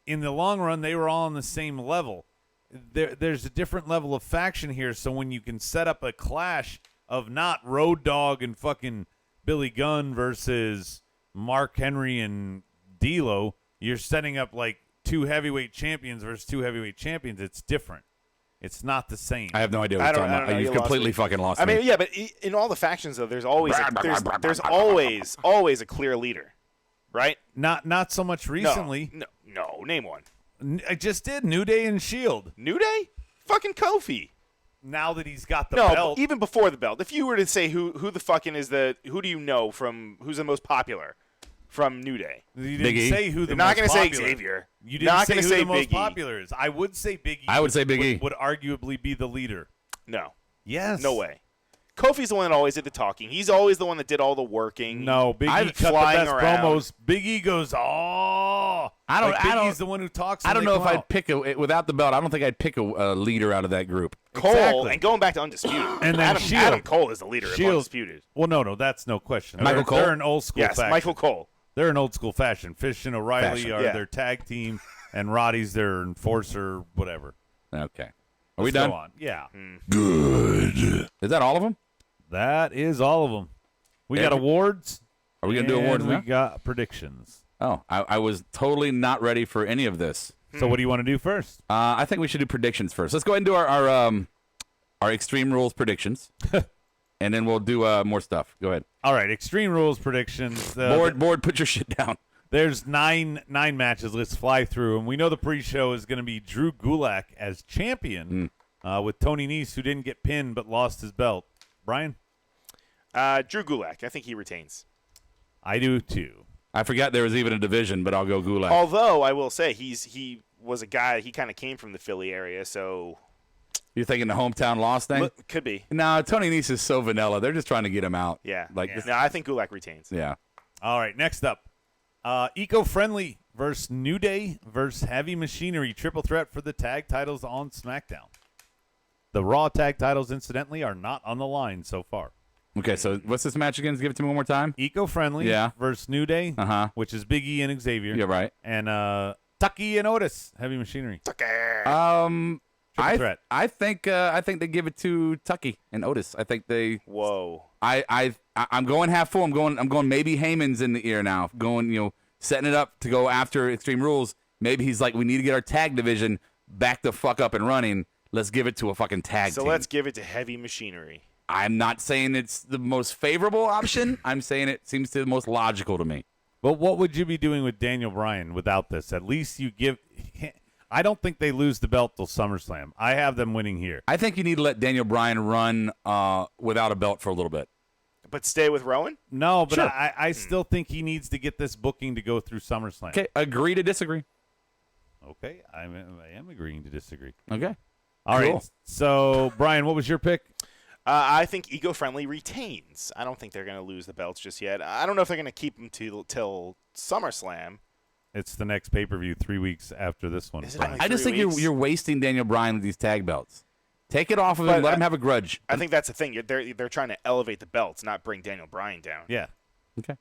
In the long run, they were all on the same level. There's a different level of faction here, so when you can set up a clash of not Road Dogg and fucking Billy Gunn versus Mark Henry and D'Lo, you're setting up like 2 heavyweight champions versus 2 heavyweight champions. It's different. It's not the same. I have no idea what you're talking about. You've You completely lost me. fucking lost I me. mean, yeah, but in all the factions though, there's always there's always a clear leader, right? Not so much recently. No, name one. I just did New Day and Shield. New Day, fucking Kofi. Now that he's got the No, belt, even before the belt. If you were to say who the fucking is who do you know from who's the most popular from New Day? you Big didn't E. say who the You're most not going to say popular. Xavier. You didn't not say gonna who say the most Big E. popular is. I would say Big E. I would say Big E. Would arguably be the leader. No, Yes. no way. Kofi's the one that always did the talking. He's always the one that did all the working. No, Big E I'm cut the flying best around. promos. Big E goes, oh. Big E's the one who talks. I don't and know they if come I'd out. pick without the belt. I don't think I'd pick a leader out of that group. Cole, Exactly. and going back to Undisputed. And then Adam, Shield. Adam Cole is the leader of Shield. Undisputed. Well, no, that's no question. Michael they're, Cole? They're an old school Yes, faction. Michael Cole. They're an old school fashion. Fish and O'Reilly Fashion. are Yeah. their tag team, and Roddy's their enforcer, whatever. Okay. Are we Let's done? go on. Yeah. Good. Is that all of them? That is all of them. We got awards. Are we going to do awards and we now? got predictions. Oh, I was totally not ready for any of this. So what do you want to do first? I think we should do predictions first. Let's go ahead and do our Extreme Rules predictions, and then we'll do more stuff. Go ahead. All right, Extreme Rules predictions. Board, put your shit down. There's nine matches. Let's fly through them. We know the pre-show is going to be Drew Gulak as champion with Tony Nese, who didn't get pinned but lost his belt. Brian? Drew Gulak. I think he retains. I do too. I forgot there was even a division, but I'll go Gulak. Although I will say he was a guy. He kind of came from the Philly area, so You're thinking the hometown loss thing? could be. No, Tony Nese is so vanilla. They're just trying to get him out. Yeah. Like, No, I think Gulak retains. yeah. All right, next up. Eco-Friendly versus New Day versus Heavy Machinery. Triple threat for the tag titles on SmackDown. The Raw tag titles, incidentally, are not on the line so far. Okay, so what's this match again? Give it to me one more time. Eco-Friendly Yeah. versus New Day, which is Big E and Xavier. Yeah, right. And Tucky and Otis, Heavy Machinery. Triple threat. I think they give it to Tucky and Otis. I think they. Whoa. I'm going half full. I'm going. Maybe Heyman's in the ear now. Going, setting it up to go after Extreme Rules. Maybe he's like, we need to get our tag division back the fuck up and running. Let's give it to a fucking tag So team. let's give it to Heavy Machinery. I'm not saying it's the most favorable option. I'm saying it seems to be the most logical to me. But what would you be doing with Daniel Bryan without this? At least you give. I don't think they lose the belt till SummerSlam. I have them winning here. I think you need to let Daniel Bryan run without a belt for a little bit. But stay with Rowan? No, but Sure. I still think he needs to get this booking to go through SummerSlam. Okay, agree to disagree. Okay, I am agreeing to disagree. Okay. All right. Cool. So, Brian, what was your pick? I think Eco-Friendly retains. I don't think they're going to lose the belts just yet. I don't know if they're going to keep them till SummerSlam. It's the next pay-per-view 3 weeks after this one. Is it Brian. only I just 3 think weeks? you're wasting Daniel Bryan with these tag belts. Take it off of him. But Let him have a grudge. I think that's the thing. They're trying to elevate the belts, not bring Daniel Bryan down. Yeah. Okay.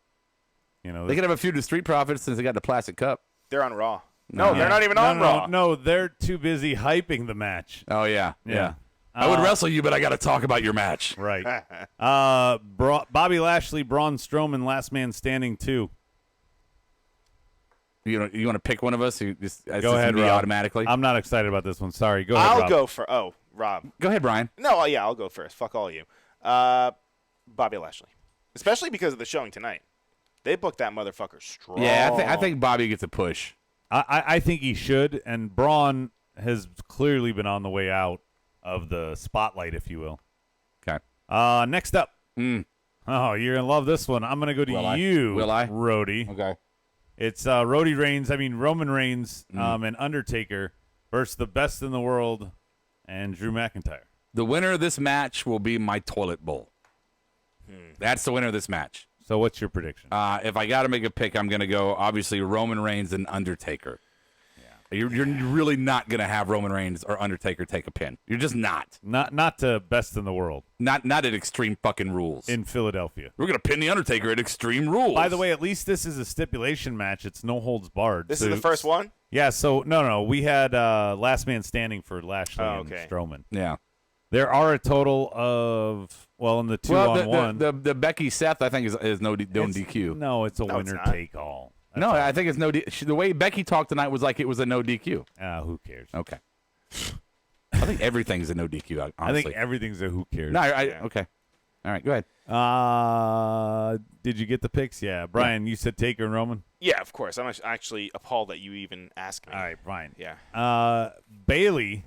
You know, They could have a feud with Street Profits since they got the plastic cup. They're on Raw. No. No, they're not even no, on no, Raw. No, they're too busy hyping the match. Oh yeah. Yeah. I would wrestle you, but I got to talk about your match. Right. Bobby Lashley, Braun Strowman, Last Man Standing 2. You want to pick one of us? Go ahead, Rob. Automatically. I'm not excited about this one. Sorry. Go ahead, I'll Rob. go for Rob. Go ahead, Brian. No, yeah, I'll go first. Fuck all of you. Bobby Lashley. Especially because of the showing tonight. They booked that motherfucker strong. Yeah, I think Bobby gets a push. I think he should, and Braun has clearly been on the way out of the spotlight, if you will. Okay. Next up. Oh, you're going to love this one. I'm going to go to you, Will I? Rhodey. Okay. It's Roman Reigns and Undertaker versus the best in the world and Drew McIntyre. The winner of this match will be my toilet bowl. That's the winner of this match. So what's your prediction? If I got to make a pick, I'm going to go, obviously, Roman Reigns and Undertaker. Yeah. You're really not going to have Roman Reigns or Undertaker take a pin. You're just not. Not to best in the world. Not at Extreme fucking Rules. In Philadelphia. We're going to pin the Undertaker at Extreme Rules. By the way, at least this is a stipulation match. It's no holds barred. This is the first one? Yeah, so no. We had Last Man Standing for Lashley and Strowman. Yeah. There are a total of, in the two-on-one. The Becky Seth, I think, is no DQ. No, it's a winner-take-all. No, I think it's no DQ. The way Becky talked tonight was like it was a no DQ. Who cares? Okay. I think everything's a no DQ, honestly. I think everything's a who cares. No, okay. All right, go ahead. Did you get the picks? Yeah. Brian, you said Taker and Roman? Yeah, of course. I'm actually appalled that you even asked me. All right, Brian. Yeah. Bailey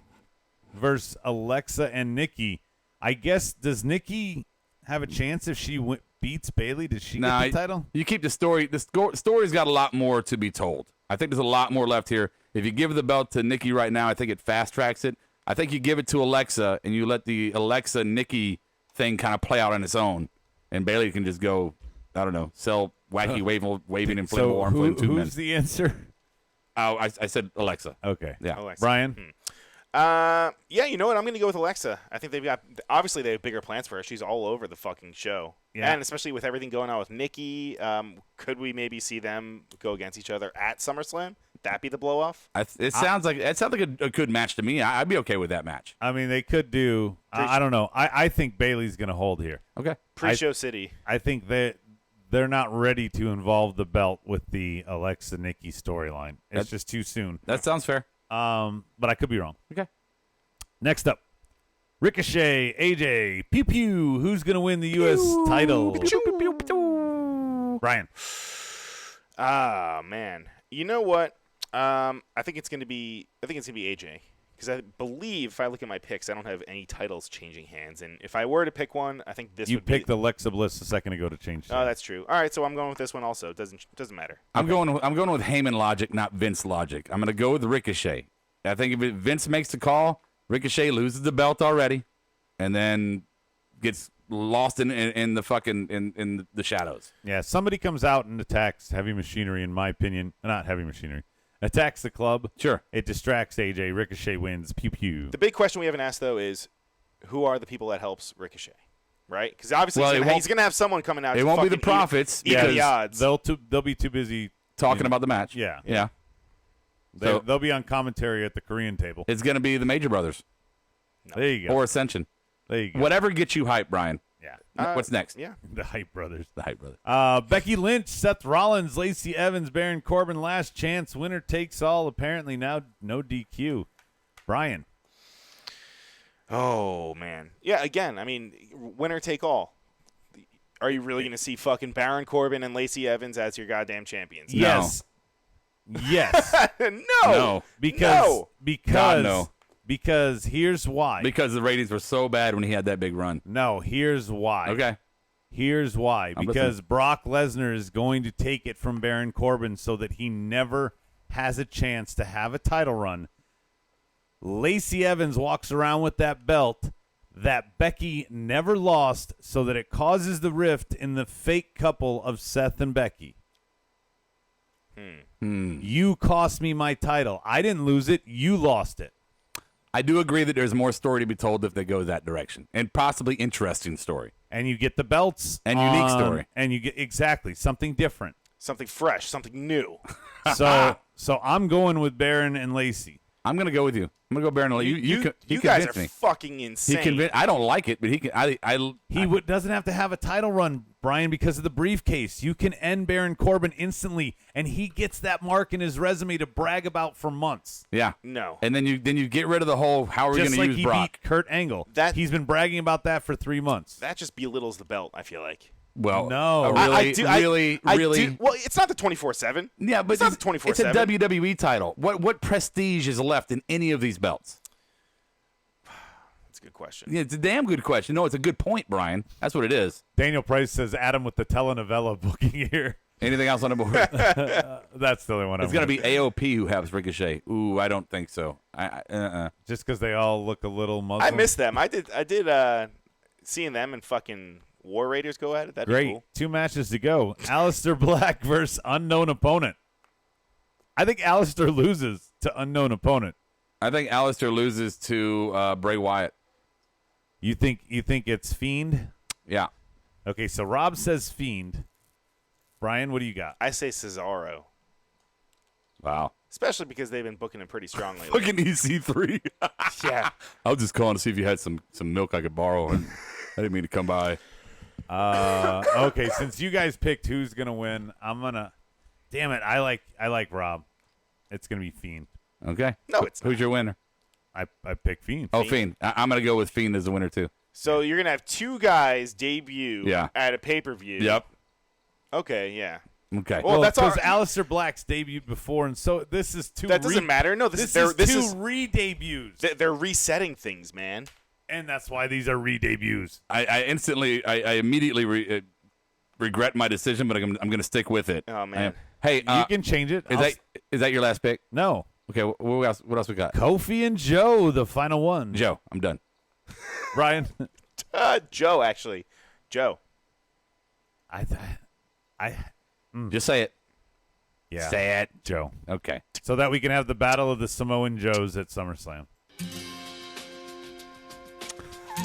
versus Alexa and Nikki. I guess, does Nikki have a chance if she beats Bailey? Does she get the title? You keep the story. The story's got a lot more to be told. I think there's a lot more left here. If you give the belt to Nikki right now, I think it fast-tracks it. I think you give it to Alexa, and you let the Alexa-Nikki thing kind of play out on its own, and Bailey can just go, I don't know, sell wacky waving inflatable arm for 2 minutes. Who's the answer? Oh, I said Alexa. Okay. Yeah. Alexa. Brian? Yeah, you know what? I'm going to go with Alexa. I think they have bigger plans for her. She's all over the fucking show. Yeah. And especially with everything going on with Nikki, could we maybe see them go against each other at SummerSlam? That be the blow off? It sounds like a good match to me. I'd be okay with that match. I mean, they could do. I don't know. I think Bailey's going to hold here. Okay. Pre-show city. I think that they're not ready to involve the belt with the Alexa Nikki storyline. It's just too soon. That sounds fair. But I could be wrong. Okay. Next up, Ricochet, AJ, Pew Pew. Who's going to win the U.S. title? Brian. Man. You know what? I think it's going to be AJ. Because I believe if I look at my picks, I don't have any titles changing hands. And if I were to pick one, I think this you would be. You picked Alexa Bliss a second ago to change. Oh, that's true. All right, so I'm going with this one also. It doesn't matter. I'm going with Heyman logic, not Vince logic. I'm going to go with Ricochet. I think if Vince makes the call, Ricochet loses the belt already, and then gets lost in the fucking in the shadows. Yeah, somebody comes out and attacks Heavy Machinery. In my opinion, not Heavy Machinery. Attacks the club. Sure. It distracts AJ. Ricochet wins. Pew pew. The big question we haven't asked, though, is who are the people that helps Ricochet? Right? Because obviously he's going to have someone coming out. It won't be the Profits. Even the odds. They'll be too busy talking about the match. Yeah. Yeah. They'll be on commentary at the Korean table. It's going to be the Major Brothers. No. There you go. Or Ascension. There you go. Whatever gets you hyped, Brian. Yeah. What's next? Yeah. The Hype Brothers. The Hype Brothers. Becky Lynch, Seth Rollins, Lacey Evans, Baron Corbin, last chance. Winner takes all. Apparently now no DQ. Brian. Oh, man. Yeah, again, I mean, winner take all. Are you really going to see fucking Baron Corbin and Lacey Evans as your goddamn champions? Yes. Yes. No. Because here's why. Because the ratings were so bad when he had that big run. No, here's why. Okay. Here's why. Because Brock Lesnar is going to take it from Baron Corbin so that he never has a chance to have a title run. Lacey Evans walks around with that belt that Becky never lost so that it causes the rift in the fake couple of Seth and Becky. You cost me my title. I didn't lose it. You lost it. I do agree that there's more story to be told if they go that direction, and possibly interesting story. And you get the belts. And unique story. And you get something different. Something fresh, something new. So I'm going with Baron and Lacey. I'm going to go with you. I'm going to go Baron and Lacey. You guys are fucking insane. I don't like it, but he can. Doesn't have to have a title run, Brian, because of the briefcase. You can end Baron Corbin instantly, and he gets that mark in his resume to brag about for months. Yeah. No. And then you get rid of the whole how are we going to use Brock? Beat Kurt Angle. He's been bragging about that for 3 months. That just belittles the belt, I feel like. Well, no. Really. Well, it's not the 24/7. Yeah, but it's not the 24/7. It's a WWE title. What prestige is left in any of these belts? That's a good question. Yeah, it's a damn good question. No, it's a good point, Brian. That's what it is. Daniel Price says Adam with the telenovela booking here. Anything else on the board? That's the only one. It's going to be AOP who has Ricochet. Ooh, I don't think so. Just because they all look a little Muslim. I miss them. I did seeing them in fucking War Raiders go at it. That'd be Great. cool. 2 matches to go. Aleister Black versus unknown opponent. I think Aleister loses to unknown opponent. I think Aleister loses to Bray Wyatt. You think it's Fiend? Yeah. Okay, so Rob says Fiend. Brian, what do you got? I say Cesaro, Wow. especially because they've been booking him pretty strongly. Fucking EC3. Yeah. I was just calling to see if you had some milk I could borrow, and I didn't mean to come by. Okay, since you guys picked who's gonna win, I'm gonna. Damn it, I like Rob. It's gonna be Fiend. Okay. No, it's Who's your winner? I picked Fiend. Oh, Fiend. I'm going to go with Fiend as the winner, too. So you're gonna have 2 guys debut Yeah. at a pay-per-view. Yep. Okay, yeah. Okay. Well, that's all. because Aleister Black's debuted before, and so this is two. That doesn't matter. No, This this is is two re-debuts, they're resetting things, man. and that's why these are re-debuts. I immediately regret my decision, but I'm going to stick with it. Oh, man. Hey, You can change it. is that your last pick? No. Okay, what else we got? Kofi and Joe, the final one. Joe, I'm done. Brian. Joe, actually. Joe. Just say it. Yeah. Say it. Joe. Okay. So that we can have the battle of the Samoan Joes at SummerSlam.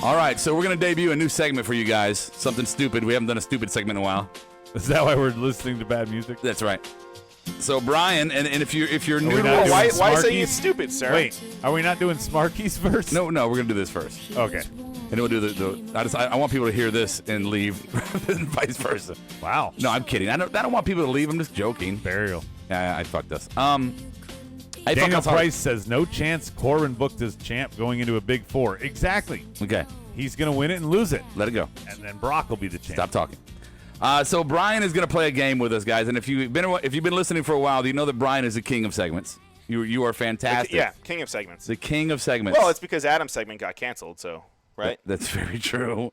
All right, so we're going to debut a new segment for you guys. Something stupid. We haven't done a stupid segment in a while. Is that why we're listening to bad music? That's right. So Brian, and if you're new we to not wrestling- doing Why say Smarkies? it's stupid, sir? Wait, are we not doing Smarkies first? no, we're going to do this first. Okay. And then we'll do I want people to hear this and leave, and vice versa. Wow. No, I'm kidding. I don't want people to leave. I'm just joking. Burial. Yeah, I fucked us. Daniel Price says, no chance Corbin booked as champ going into a Big Four. Exactly. Okay, He's going to win it and lose it. let it go. And then Brock will be the champ. Stop talking. So Brian is going to play a game with us, guys. And if you've been listening for a while, you know that Brian is the king of segments. You are fantastic. Yeah, king of segments. The king of segments. Well, it's because Adam's segment got canceled, so, right? That's very true.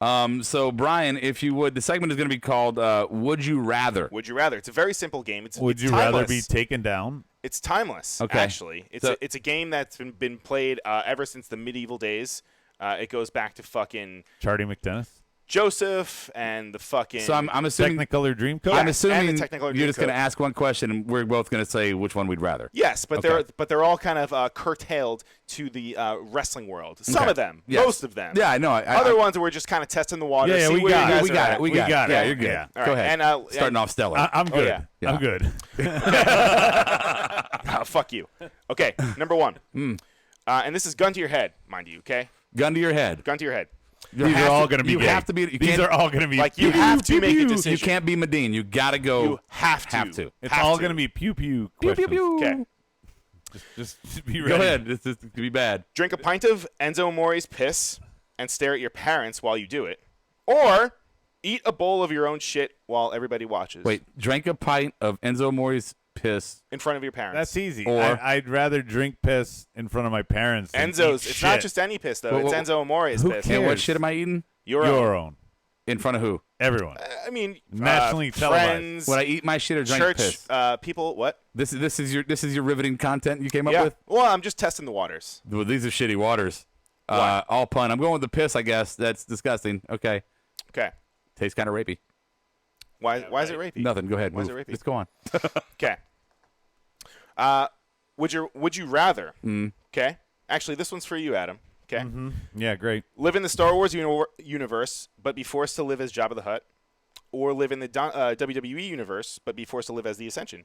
So Brian, if you would, the segment is going to be called "Would You Rather." Would you rather? It's a very simple game. Would it's you timeless. rather be taken down? It's timeless, Okay. actually. It's a game that's been played ever since the medieval days. It goes back to fucking Charlie McDennis? Joseph and the fucking... So I'm assuming Technicolor Dreamcoat? I'm and assuming the Technicolor you're just going Dreamcoat. to ask one question, and we're both going to say which one we'd rather. Yes, but Okay. they're all kind of curtailed to the wrestling world. Some Okay. of them, Yes. most of them. Yeah, I know. Other ones we're just kind of testing the water. Yeah, see we where got you it. guys We are got at. it. We got it. Yeah, you're good. Yeah. All Go right, ahead. and, Starting off stellar. I'm good. yeah. Yeah. I'm good. Oh, fuck you. Okay, number one. And this is gun to your head, mind you, okay? Gun to your head. Gun to your head. These are all going to be You gay. have to be. You These can't- are all going to be Like, you pew, have to pew, make a pew. decision. You can't be Medine. You got to go. You have to. Have to. It's Have all to. going to be pew-pew Pew, pew, questions. pew. Okay. Just be ready. Go ahead. This could be bad. Drink a pint of Enzo Amore's piss and stare at your parents while you do it. Or eat a bowl of your own shit while everybody watches. Wait. Drank a pint of Enzo More's piss. In front of your parents. That's easy. Or- I'd rather drink piss in front of my parents than Enzo's. eat It's not shit. just any piss, though. Well, It's well, Enzo Amore's who piss. cares? And what shit am I eating? Your your own. own. In front of who? Everyone. I mean, Nationally televised. friends, Would I eat my shit or drink church, piss? people, what? This is your riveting content you came up Yeah. with. Well, I'm just testing the waters. Well, these are shitty waters. Why? All pun. I'm going with the piss. I guess that's disgusting. Okay. Okay. Tastes kind of rapey. Why is it rapey? Nothing. Go ahead. Why is Move. it rapey? Let's go on. Okay. Would you rather? Okay. Actually, this one's for you, Adam. Okay. Yeah, great. Live in the Star Wars universe, but be forced to live as Jabba the Hutt, or live in the WWE universe, but be forced to live as the Ascension.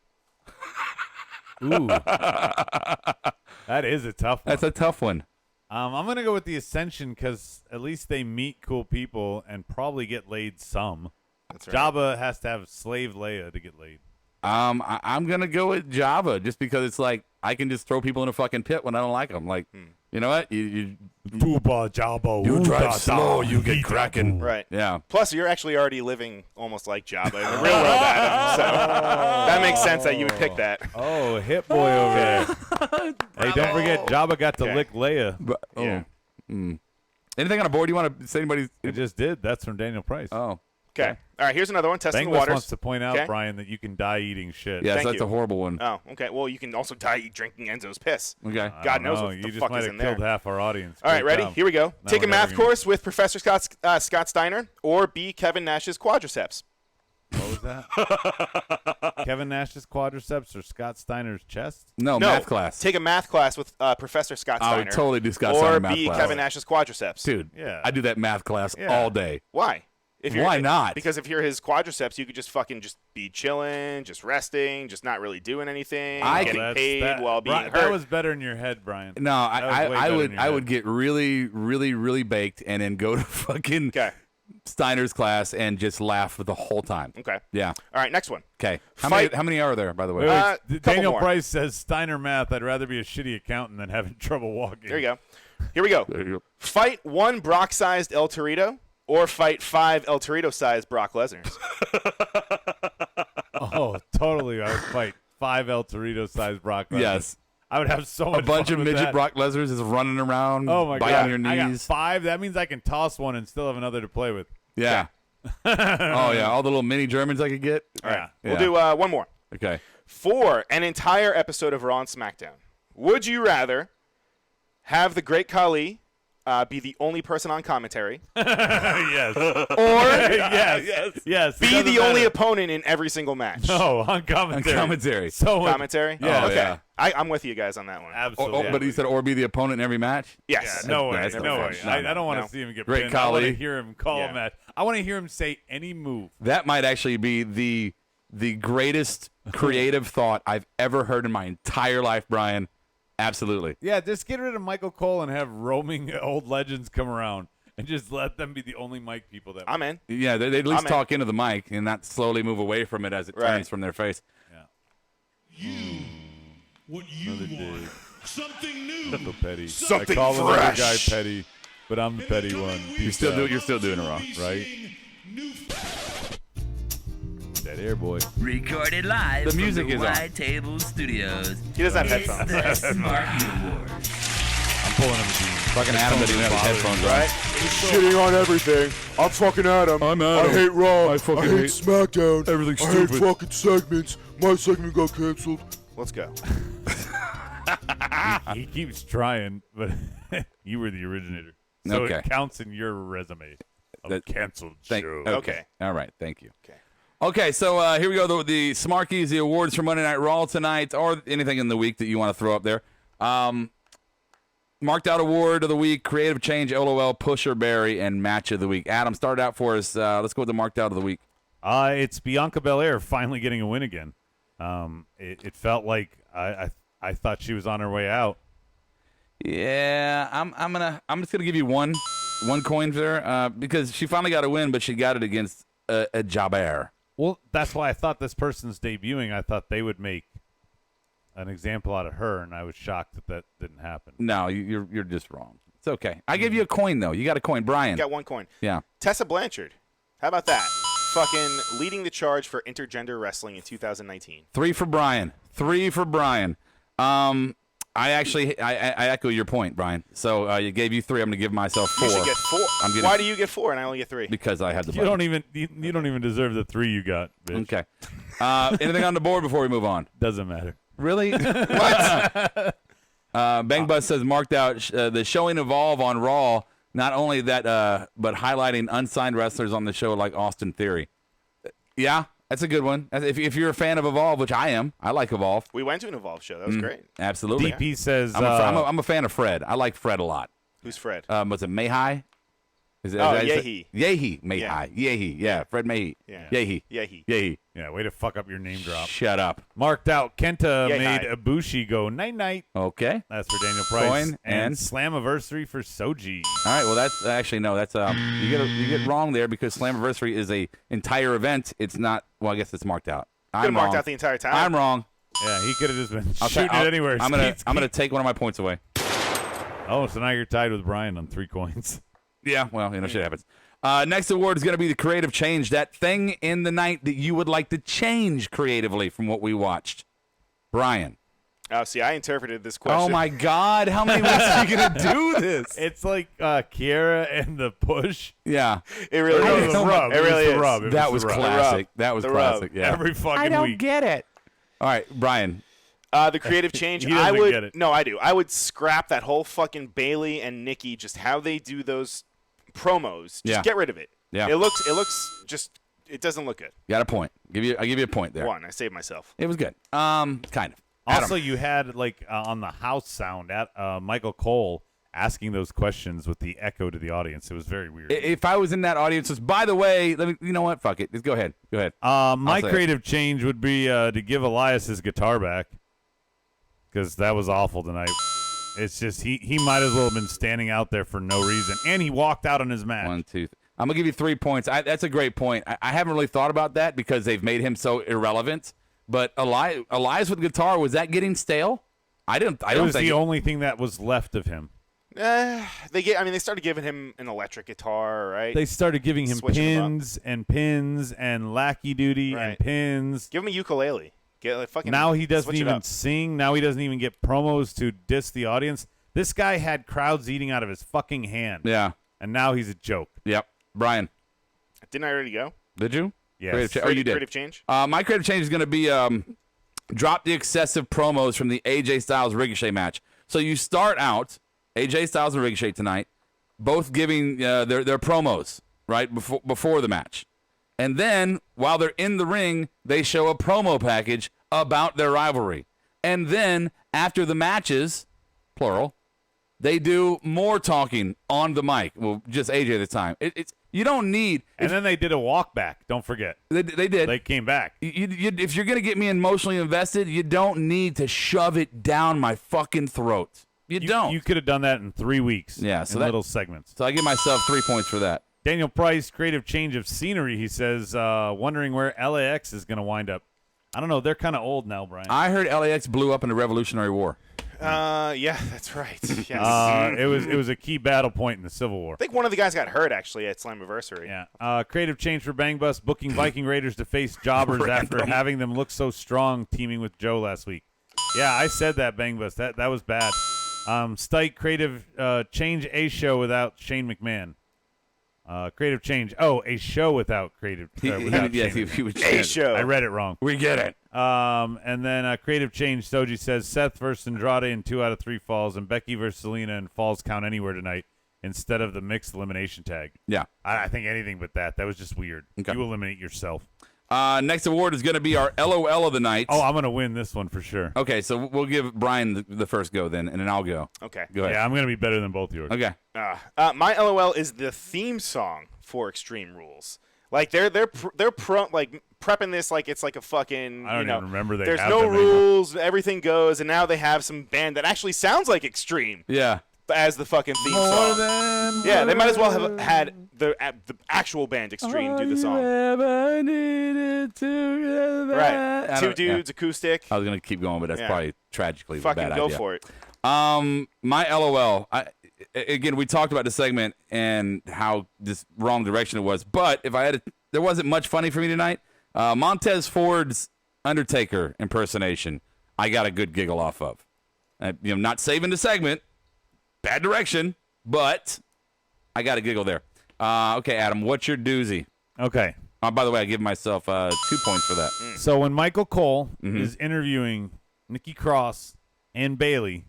Ooh. That is a tough one. That's a tough one. I'm going to go with the Ascension because at least they meet cool people and probably get laid some. That's right. Jabba has to have slave Leia to get laid. I'm gonna go with Java just because it's like I can just throw people in a fucking pit when I don't like them. Like, you know what? You Booba Jabba. drive slow, you get cracking. Right. Yeah. Plus, you're actually already living almost like Jabba in the real world, Adam. So that makes sense that you would pick that. Oh, hit boy over there. Hey, don't forget, Jabba got to Okay. lick Leia. Yeah. Anything on a board you want to say? Anybody? It just did. That's from Daniel Price. Oh. Okay. All right, here's another one. Testing the Bangbus waters. wants to point out, Okay. Brian, that you can die eating shit. Yes, Thank that's you. a horrible one. Oh, okay. Well, you can also die drinking Enzo's piss. Okay. I God don't knows know. what You the just fuck might is have in there. killed half our audience. All right, Great ready? job. Here we go. Now Take a we're math never gonna- course with Professor Scott Steiner, or B. Kevin Nash's quadriceps. What was that? Kevin Nash's quadriceps or Scott Steiner's chest? No, math class. Take a math class with Professor Scott I Steiner. would totally do Scott or Steiner math B. class. Kevin Nash's quadriceps. Dude, Yeah. I do that math class Yeah. all day. Why? Why not? Because if you're his quadriceps, you could just fucking just be chilling, just resting, just not really doing anything, getting paid while being hurt. That was better in your head, Brian. No, That was way I better in would your I head. would get really, really, really baked and then go to fucking Okay. Steiner's class and just laugh the whole time. Okay. Yeah. All right, next one. Okay. Fight- How many are there, by the way? Wait, couple Daniel more. Price says Steiner math. I'd rather be a shitty accountant than having trouble walking. There you go. Here we go. There you go. Fight 1 Brock-sized El Torito, or fight 5 El Torito-sized Brock Lesnar's. Oh, totally. I would fight 5 El Torito sized Brock Lesnar. Yes. I would have so much A bunch fun of with midget that. Brock Lesnar's is running around, Oh my biting god! your I got knees. 5. That means I can toss one and still have another to play with. Yeah. Oh yeah, all the little mini Germans I could get. All right. Yeah. We'll do one more. Okay. For an entire episode of Raw and SmackDown, would you rather have the Great Khali be the only person on commentary, Yes. or Yes. be the only opponent in every single match? No, on commentary. On commentary. So much- Commentary? Yeah. Oh, Okay. yeah. I'm with you guys on that one. Absolutely. But he said, or be the opponent in every match. Yes. Yeah, no way. That's No no way. fun. I don't want to No. see him get Great pinned. I want to Khali. hear him call Yeah. a match. I want to hear him say any move. That might actually be the greatest creative thought I've ever heard in my entire life, Brian. Absolutely. Yeah, just get rid of Michael Cole and have roaming old legends come around and just let them be the only mic people that. I'm in. Yeah, they at least I'm in. talk into the mic and not slowly move away from it as it Right. turns from their face. What you want. Something new. So petty. Something I call another fresh. guy petty, but I'm the petty one. You're still doing it wrong. right? That air boy. Recorded live The from music the is on. White Table Studios. He doesn't have It's headphones. the Smarky Awards. I'm pulling him. Fucking Adam doesn't even have his headphones on. Right? Shitting on everything. I'm fucking Adam. I'm Adam. I hate Raw. I fucking hate hate SmackDown. everything I hate stupid. fucking segments. My segment got canceled. Let's go. He keeps trying, but you were the originator. So Okay. it counts in your resume of That- canceled Thank- show. Okay. All right. Thank you. Okay. Okay, so here we go. The Smarkies, the awards for Monday Night Raw tonight, or anything in the week that you want to throw up there. Marked out award of the week, creative change, LOL, pusher Barry, and match of the week. Adam, start out for us. Let's go with the marked out of the week. It's Bianca Belair finally getting a win again. It felt like I thought she was on her way out. Yeah, I'm just gonna give you one coin there because she finally got a win, but she got it against a jobber. Well, that's why I thought this person's debuting. I thought they would make an example out of her, and I was shocked that didn't happen. No, you're just wrong. It's okay. I give you a coin though. You got a coin, Brian. Got one coin. Yeah. Tessa Blanchard. How about that? Fucking leading the charge for intergender wrestling in 2019. 3 for Brian. 3 for Brian. I echo your point, Brian. So you gave you 3. I'm gonna give myself 4. You should get 4. I'm getting- Why do you get 4 and I only get 3? because I had the You button. don't even deserve the 3 you got, bitch. Okay. Anything on the board before we move on? Doesn't matter. Really? What? Bang Bus says marked out the showing Evolve on Raw. Not only that, but highlighting unsigned wrestlers on the show like Austin Theory. Yeah, that's a good one. If you're a fan of Evolve, which I am, I like Evolve. We went to an Evolve show. That was great. Absolutely. DP says I'm a fan of Fred. I like Fred a lot. Who's Fred? Was it Mayhi? Is it, Oh, is that- Yehi. Yehi. Mayhi. Yehi. Yeah, Fred Mayhi. Yeah. Yehi. Yehi. Yehi. yeah, way to fuck up your name drop. Shut up. Marked out. Kenta Yay, made hi. Ibushi go night-night. Okay. That's for Daniel Price. Coin and- Slammiversary for Soji. All right. Well, that's actually no. That's you get wrong there because Slammiversary is a entire event. It's not. Well, I guess it's marked out. Could have I'm marked wrong. out the entire time. I'm wrong. Yeah, he could have just been I'll shooting I'll- it anywhere. I'm gonna take one of my points away. Oh, so now you're tied with Brian on 3 coins. Yeah. Well, shit happens. Next award is going to be the creative change. That thing in the night that you would like to change creatively from what we watched. Brian. Oh, see, I interpreted this question. Oh my God! How many weeks are you gonna do this? It's like Kiera and the push. Yeah, It really It is. was the rub. It really was is. the rub. It that was was the rub. classic. That was The classic. rub. Yeah. Every fucking week. get it. All right, Brian. The creative change. He doesn't I would. get it. No, I do. I would scrap that whole fucking Bailey and Nikki. Just how they do those promos. Just Yeah. get rid of it. Yeah. It looks just. It doesn't look good. Got a point. I give you a point there. One. I saved myself. It was good. Kind of. Adam. Also, you had like on the house sound at Michael Cole asking those questions with the echo to the audience. It was very weird. If I was in that audience, by the way, you know what? Fuck it. Just go ahead. Go ahead. My say it. creative change would be to give Elias his guitar back because that was awful tonight. It's just he might as well have been standing out there for no reason, and he walked out on his match. 1, 2. I'm gonna give you 3 points. That's a great point. I haven't really thought about that because they've made him so irrelevant. But Elias with guitar, was that getting stale? I don't It was think the only thing that was left of him. They started giving him an electric guitar, right? They started giving him Switching him up. pins and lackey duty and Right. pins. Give him a ukulele. Get like fucking. Now he doesn't switch it even up. sing. Now he doesn't even get promos to diss the audience. This guy had crowds eating out of his fucking hand. Yeah. And now he's a joke. Yep. Brian, Didn't I already go? did you? Yes. Creative cha- oh, you did. Creative change. My creative change is going to be drop the excessive promos from the AJ Styles Ricochet match. So you start out AJ Styles and Ricochet tonight, both giving their promos right before the match, and then while they're in the ring, they show a promo package about their rivalry, and then after the matches, plural, they do more talking on the mic. Well, just AJ at the time. It's you don't need. And then they did a walk back. Don't forget. They did. They came back. If you're going to get me emotionally invested, you don't need to shove it down my fucking throat. You don't. You could have done that in 3 weeks. Yeah, so in that- little segments. So I give myself 3 points for that. Daniel Price, creative change of scenery. He says, wondering where LAX is going to wind up. I don't know. They're kind of old now, Brian. I heard LAX blew up in the Revolutionary War. Yeah, that's right. Yes. It was a key battle point in the Civil War. I think one of the guys got hurt actually at Slammiversary. Yeah. Creative change for Bang Bus, booking Viking Raiders to face jobbers after having them look so strong teaming with Joe last week. Yeah, I said that, Bang Bus. That was bad. Stike, creative change a show without Shane McMahon. Creative change. Oh, a show without creative. Without Yes, Shane he was A show. I read it wrong. We get it. And then creative change. Soji says Seth versus Andrade in 2 out of 3 falls, and Becky versus Selena in falls count anywhere tonight instead of the mixed elimination tag. Yeah. I think anything but that. That was just weird. Okay. You eliminate yourself. Next award is going to be our LOL of the night. Oh, I'm gonna win this one for sure. Okay, so we'll give Brian the first go then, and then I'll go. Okay. Go ahead. Yeah, I'm gonna be better than both yours. Okay. My LOL is the theme song for Extreme Rules. Like they're prepping this like it's like a fucking. I don't even remember they There's have no them anymore. rules, everything goes, and now they have some band that actually sounds like Extreme Yeah. as the fucking theme song. Yeah, they might as well have had the actual band Extreme do the song. Right. Two dudes, acoustic. I was going to keep going, but that's Yeah. probably tragically a Fucking bad go idea. for it. My LOL. Again, we talked about the segment and how this wrong direction it was. But if I had, there wasn't much funny for me tonight. Montez Ford's Undertaker impersonation, I got a good giggle off of. Not saving the segment, bad direction, but I got a giggle there. Okay, Adam, what's your doozy? Okay. By the way, I give myself 2 points for that. So when Michael Cole is interviewing Nikki Cross and Bailey,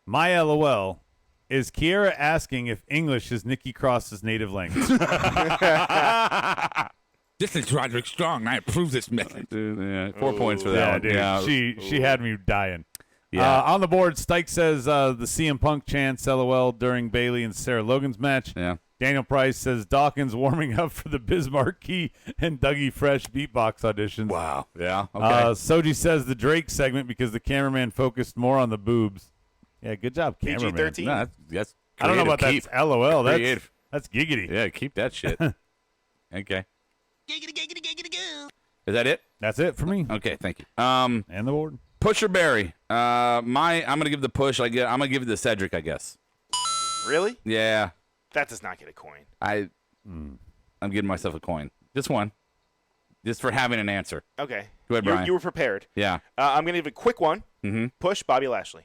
my LOL is Kiera asking if English is Nikki Cross's native language. This is Roderick Strong. I approve this message. Yeah, 4 points for that Yeah, one. dude. Yeah. She had me dying. Yeah. On the board, Stike says the CM Punk chants LOL during Bailey and Sarah Logan's match. Yeah. Daniel Price says Dawkins warming up for the Biz Markie and Dougie Fresh beatbox auditions. Wow. Yeah. Okay. Soji says the Drake segment because the cameraman focused more on the boobs. Yeah, good job, cameraman. PG-13. No, that's I don't know about creative. that. LOL. Creative. That's giggity. Yeah, keep that shit. Okay. Is that it? That's it for me. Okay, thank you. And the board. Push or Barry? I'm gonna give the push. I'm gonna give it to Cedric, I guess. Really? Yeah. That does not get a coin. I'm giving myself a coin. Just one. just for having an answer. Okay. Go ahead, Brian. You were prepared. Yeah. I'm going to give a quick one. Mm-hmm. Push Bobby Lashley.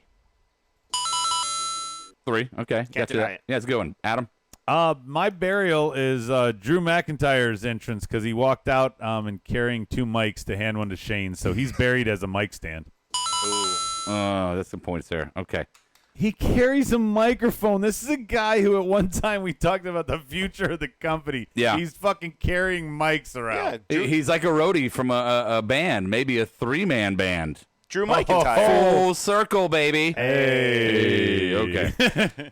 3. Okay. Got deny that. it. Yeah, it's a good one. Adam? My burial is Drew McIntyre's entrance because he walked out and carrying 2 mics to hand one to Shane, so he's buried as a mic stand. Ooh. Oh, that's some points there. Okay. He carries a microphone. This is a guy who at one time we talked about the future of the company. Yeah. He's fucking carrying mics around. He's like a roadie from a band, maybe a 3-man band. Drew McIntyre. Full circle, baby. Hey. Okay.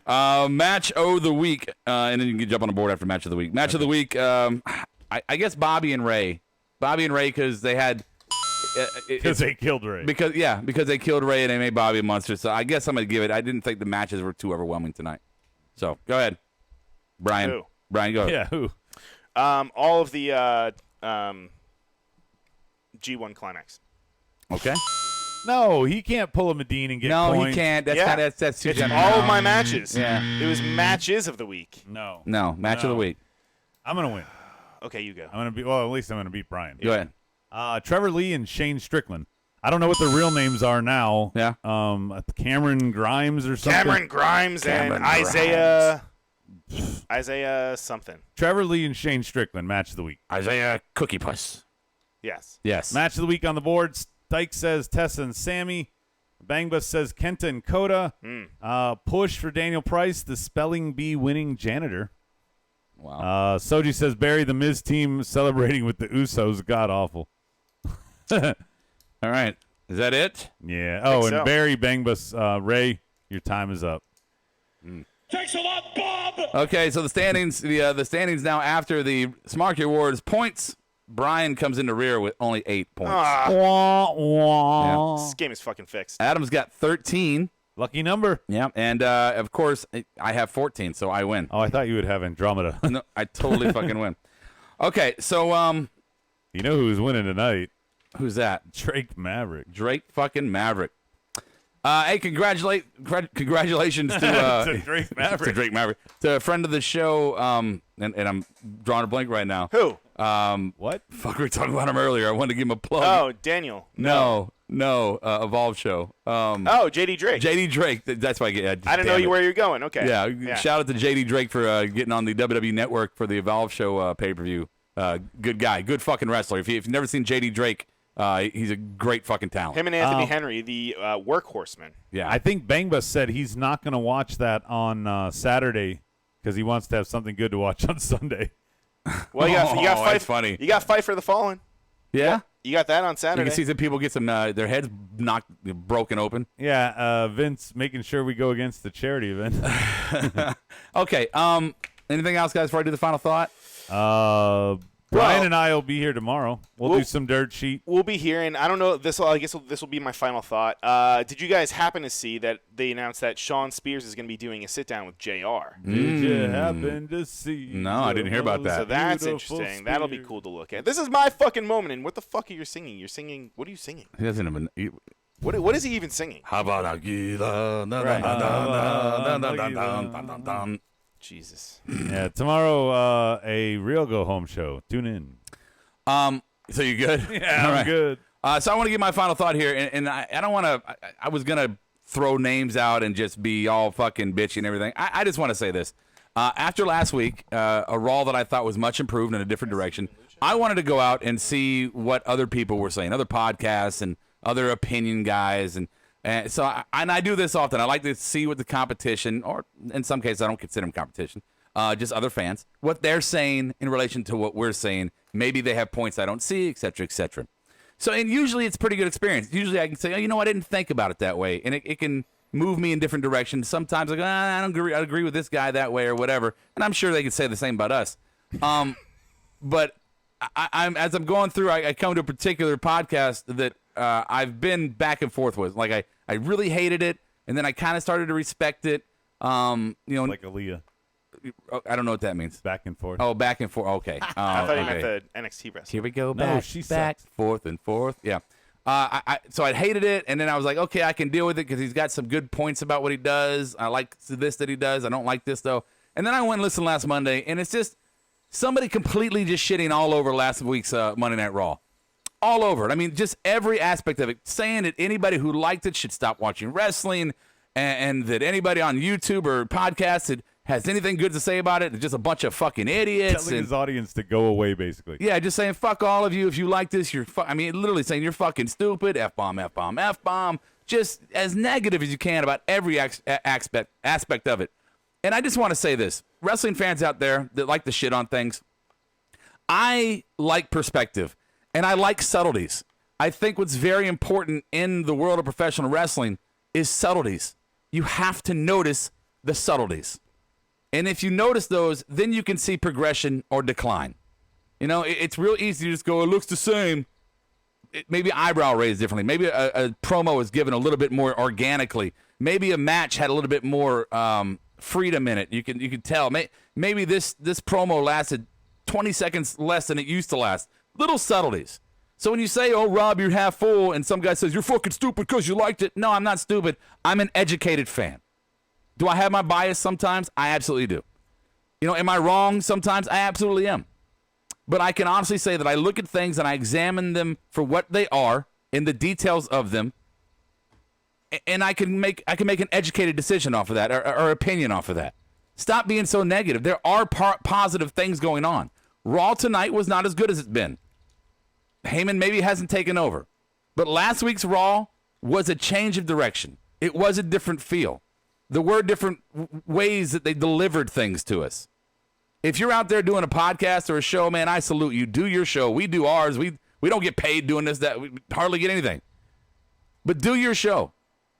Match of the week, and then you can jump on the board after match of the week. Match of the week, I guess Bobby and Ray. Bobby and Ray because they had Because they killed Ray. because they killed Ray and they made Bobby a monster. So I guess I'm gonna give it. I didn't think the matches were too overwhelming tonight. So go ahead, Brian. Who? Brian, go. Yeah, who? All of the G1 Climax. Okay. No, he can't pull a Medine and get No, points. he can't. That's Yeah. not. That's too It's general. all of my matches. Yeah. It was matches of the week. No. No, match of the week. I'm going to win. Okay, you go. I'm going to be, well, at least I'm going to beat Brian. Go ahead. Trevor Lee and Shane Strickland. I don't know what their real names are now. Yeah. Cameron Grimes or something. Cameron Grimes and Isaiah something. Trevor Lee and Shane Strickland, match of the week. Isaiah Cookie Puss. Yes. Yes. Match of the week on the board. Dyke says Tessa and Sammy. Bangbus says Kenta and Coda. Push for Daniel Price, the spelling bee winning janitor. Wow. Soji says Barry, the Miz team celebrating with the Usos. God awful. All right. Is that it? Yeah. Oh, and so. Barry, Bangbus, Ray, your time is up. Thanks a lot, Bob. Okay, so the standings, the standings now after the Smarky Awards points. Brian comes in the rear with only 8 points. Wah, wah. This game is fucking fixed. Adam's got 13. Lucky number. Yeah, and of course I have 14, so I win. Oh, I thought you would have Andromeda. No, I totally fucking win. Okay, so You know who's winning tonight? who's that? Drake Maverick. Drake fucking Maverick. Hey, congratulations to To Drake Maverick. to Drake Maverick, to a friend of the show. And I'm drawing a blank right now. Who? What? Fuck, we were talking about him earlier. I wanted to give him a plug. Oh, Daniel. No, Evolve Show. Oh, JD Drake. JD Drake. That's why I get. I didn't know where you're going. Okay. Yeah, shout out to JD Drake for getting on the WWE Network for the Evolve Show pay-per-view. Good guy, good fucking wrestler. If you've never seen JD Drake, he's a great fucking talent. Him and Anthony Henry, the workhorseman. Yeah, I think Bangbus said he's not going to watch that on Saturday because he wants to have something good to watch on Sunday. Well, you got Oh, fight. that's funny. You got Fight for the Fallen. yeah. You got that on You Saturday. can see some people get some their heads broken open. Yeah, Vince making sure we go against the charity event. Okay. Anything else, guys? Before I do the final thought. Brian and I will be here tomorrow. We'll do some dirt sheet. We'll be here, and I don't know. I guess this will be my final thought. Did you guys happen to see that they announced that Sean Spears is going to be doing a sit down with JR? Did you happen to see? No, I didn't hear about that. So that's Beautiful interesting. That'll be Spears? cool to look at. This is my fucking moment. And what the fuck are you singing? You're singing. What are you singing? He doesn't even. What is he even singing? How about Aguila? Right. Jesus. Yeah, tomorrow a real go home show. Tune in. So you good? Yeah, All I'm right. good. So I want to give my final thought here, and I don't want to. I was gonna throw names out and just be all fucking bitchy and everything. I just want to say this. After last week, a Raw that I thought was much improved in a different direction, I wanted to go out and see what other people were saying, other podcasts and other opinion guys, and so I do this often. I like to see what the competition, or in some cases I don't consider them competition, just other fans, what they're saying in relation to what we're saying. Maybe they have points I don't see, et cetera, et cetera. So, and usually it's a pretty good experience. Usually I can say, oh, you know, I didn't think about it that way, and it can move me in different directions. Sometimes I go, I don't agree. I agree with this guy that way or whatever, and I'm sure they could say the same about us. But I'm as I'm going through, I come to a particular podcast that I've been back and forth with. Like I really hated it, and then I kind of started to respect it. You know, Like Aaliyah, I don't know what that means. back and forth. Oh, back and forth. Okay. I thought you okay. meant the NXT wrestler. Here we go. No, Back, she back, sucks. forth and forth. Yeah. So I hated it, and then I was like, okay, I can deal with it because he's got some good points about what he does. I like this that he does. I don't like this though. And then I went and listened last Monday, and it's just Somebody completely just shitting all over last week's Monday Night Raw. All over it. I mean, just every aspect of it. Saying that anybody who liked it should stop watching wrestling, and that anybody on YouTube or podcast that has anything good to say about it is just a bunch of fucking idiots. Telling his audience to go away, basically. Yeah, just saying, fuck all of you. If you like this, I mean, literally saying you're fucking stupid, F-bomb, F-bomb, F-bomb. Just as negative as you can about every aspect of it. And I just want to say this. Wrestling fans out there that like to shit on things, I like perspective. And I like subtleties. I think what's very important in the world of professional wrestling is subtleties. You have to notice the subtleties. And if you notice those, then you can see progression or decline. You know, it's real easy to just go, it looks the same. Maybe eyebrow raised differently. Maybe a promo was given a little bit more organically. Maybe a match had a little bit more freedom in it. You can tell. Maybe this promo lasted 20 seconds less than it used to last. Little subtleties. So when you say, oh, Rob, you're half full, and some guy says, you're fucking stupid because you liked it. No, I'm not stupid. I'm an educated fan. Do I have my bias sometimes? I absolutely do. You know, am I wrong sometimes? I absolutely am. But I can honestly say that I look at things and I examine them for what they are in the details of them, and I can make an educated decision off of that or opinion off of that. Stop being so negative. There are positive things going on. Raw tonight was not as good as it's been. Heyman maybe hasn't taken over. But last week's Raw was a change of direction. It was a different feel. There were different ways that they delivered things to us. If you're out there doing a podcast or a show, man, I salute you. Do your show. We do ours. We don't get paid doing this, that. We hardly get anything. But do your show.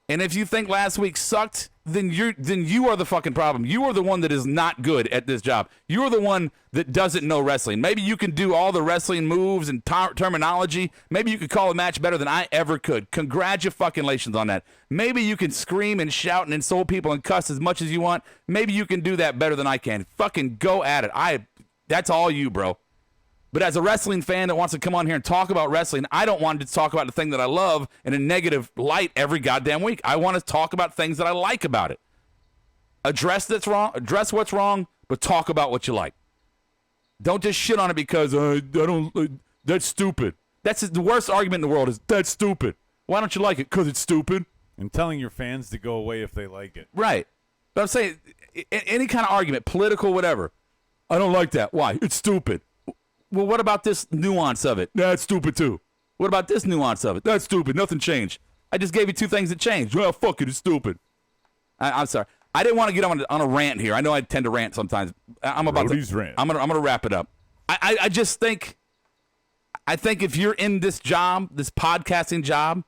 And if you think last week sucked, then you are the fucking problem. You are the one that is not good at this job. You are the one that doesn't know wrestling. Maybe you can do all the wrestling moves and terminology. Maybe you could call a match better than I ever could. Congratulations on that. Maybe you can scream and shout and insult people and cuss as much as you want. Maybe you can do that better than I can. Fucking go at it. That's all you, bro. But as a wrestling fan that wants to come on here and talk about wrestling, I don't want to talk about the thing that I love in a negative light every goddamn week. I want to talk about things that I like about it. Address what's wrong, but talk about what you like. Don't just shit on it because that's stupid. That's the worst argument in the world is that's stupid. Why don't you like it? Because it's stupid. And telling your fans to go away if they like it. Right. But I'm saying any kind of argument, political, whatever. I don't like that. Why? It's stupid. Well, what about this nuance of it? That's stupid, too. What about this nuance of it? That's stupid. Nothing changed. I just gave you two things that changed. Well, fuck it. It's stupid. I'm sorry. I didn't want to get on a rant here. I know I tend to rant sometimes. I'm about to rant. I'm gonna wrap it up. I just think if you're in this job, this podcasting job,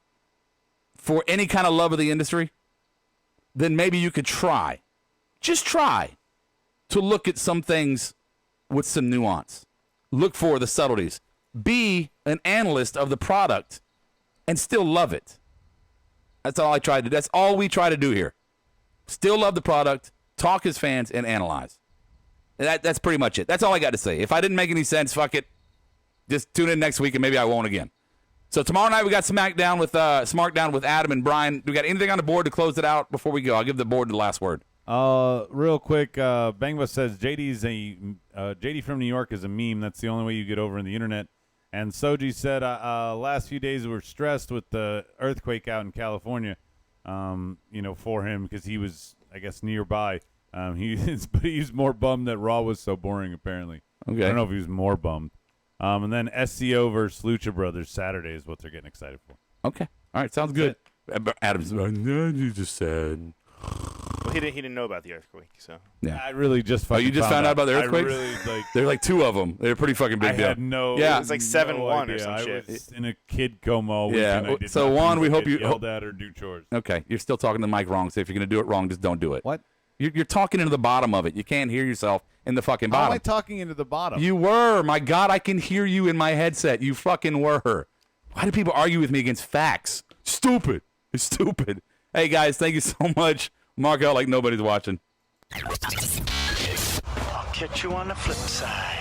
for any kind of love of the industry, then maybe you could just try to look at some things with some nuance. Look for the subtleties. Be an analyst of the product and still love it. That's all I try to do. That's all we try to do here. Still love the product, talk as fans, and analyze. That's pretty much it. That's all I got to say. If I didn't make any sense, fuck it. Just tune in next week and maybe I won't again. So tomorrow night we got SmackDown with Smarkdown with Adam and Brian. Do we got anything on the board to close it out before we go? I'll give the board the last word. Real quick, Bangba says JD from New York is a meme. That's the only way you get over in the internet. And Soji said last few days were stressed with the earthquake out in California. For him because he was, I guess, nearby. But he was more bummed that Raw was so boring. Apparently, okay. I don't know if he was more bummed. And then SCO versus Lucha Brothers Saturday is what they're getting excited for. Okay, all right, sounds good. Adam's like, no, you just said. Well, he didn't know about the earthquake, so yeah. I really just you just found out about the earthquake? There are like two of them. They're pretty fucking big deal. I had no. Yeah, it's like 7-1 or some I shit. was in a kid coma all weekend. Yeah. I did so not Juan, we hope you yelled at or do chores. Okay, you're still talking to the mic wrong. So if you're gonna do it wrong, just don't do it. What? You're talking into the bottom of it. You can't hear yourself in the fucking bottom. How am I talking into the bottom? You were. My God, I can hear you in my headset. You fucking were. Why do people argue with me against facts? Stupid. It's stupid. Hey, guys, thank you so much. Mark out like nobody's watching. I'll catch you on the flip side.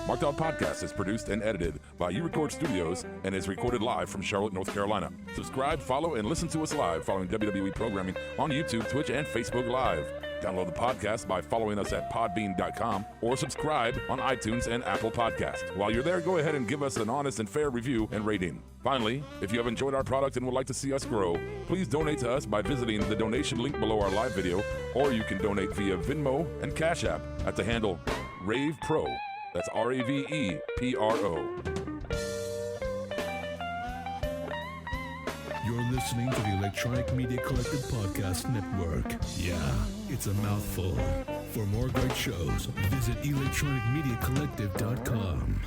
Marked Out Podcast is produced and edited by U-Record Studios and is recorded live from Charlotte, North Carolina. Subscribe, follow, and listen to us live following WWE programming on YouTube, Twitch, and Facebook Live. Download the podcast by following us at podbean.com or subscribe on iTunes and Apple Podcasts. While you're there, go ahead and give us an honest and fair review and rating. Finally, if you have enjoyed our product and would like to see us grow, please donate to us by visiting the donation link below our live video, or you can donate via Venmo and Cash App at the handle Ravepro. That's RAVEPRO. You're listening to the Electronic Media Collective Podcast Network. Yeah, it's a mouthful. For more great shows, visit electronicmediacollective.com.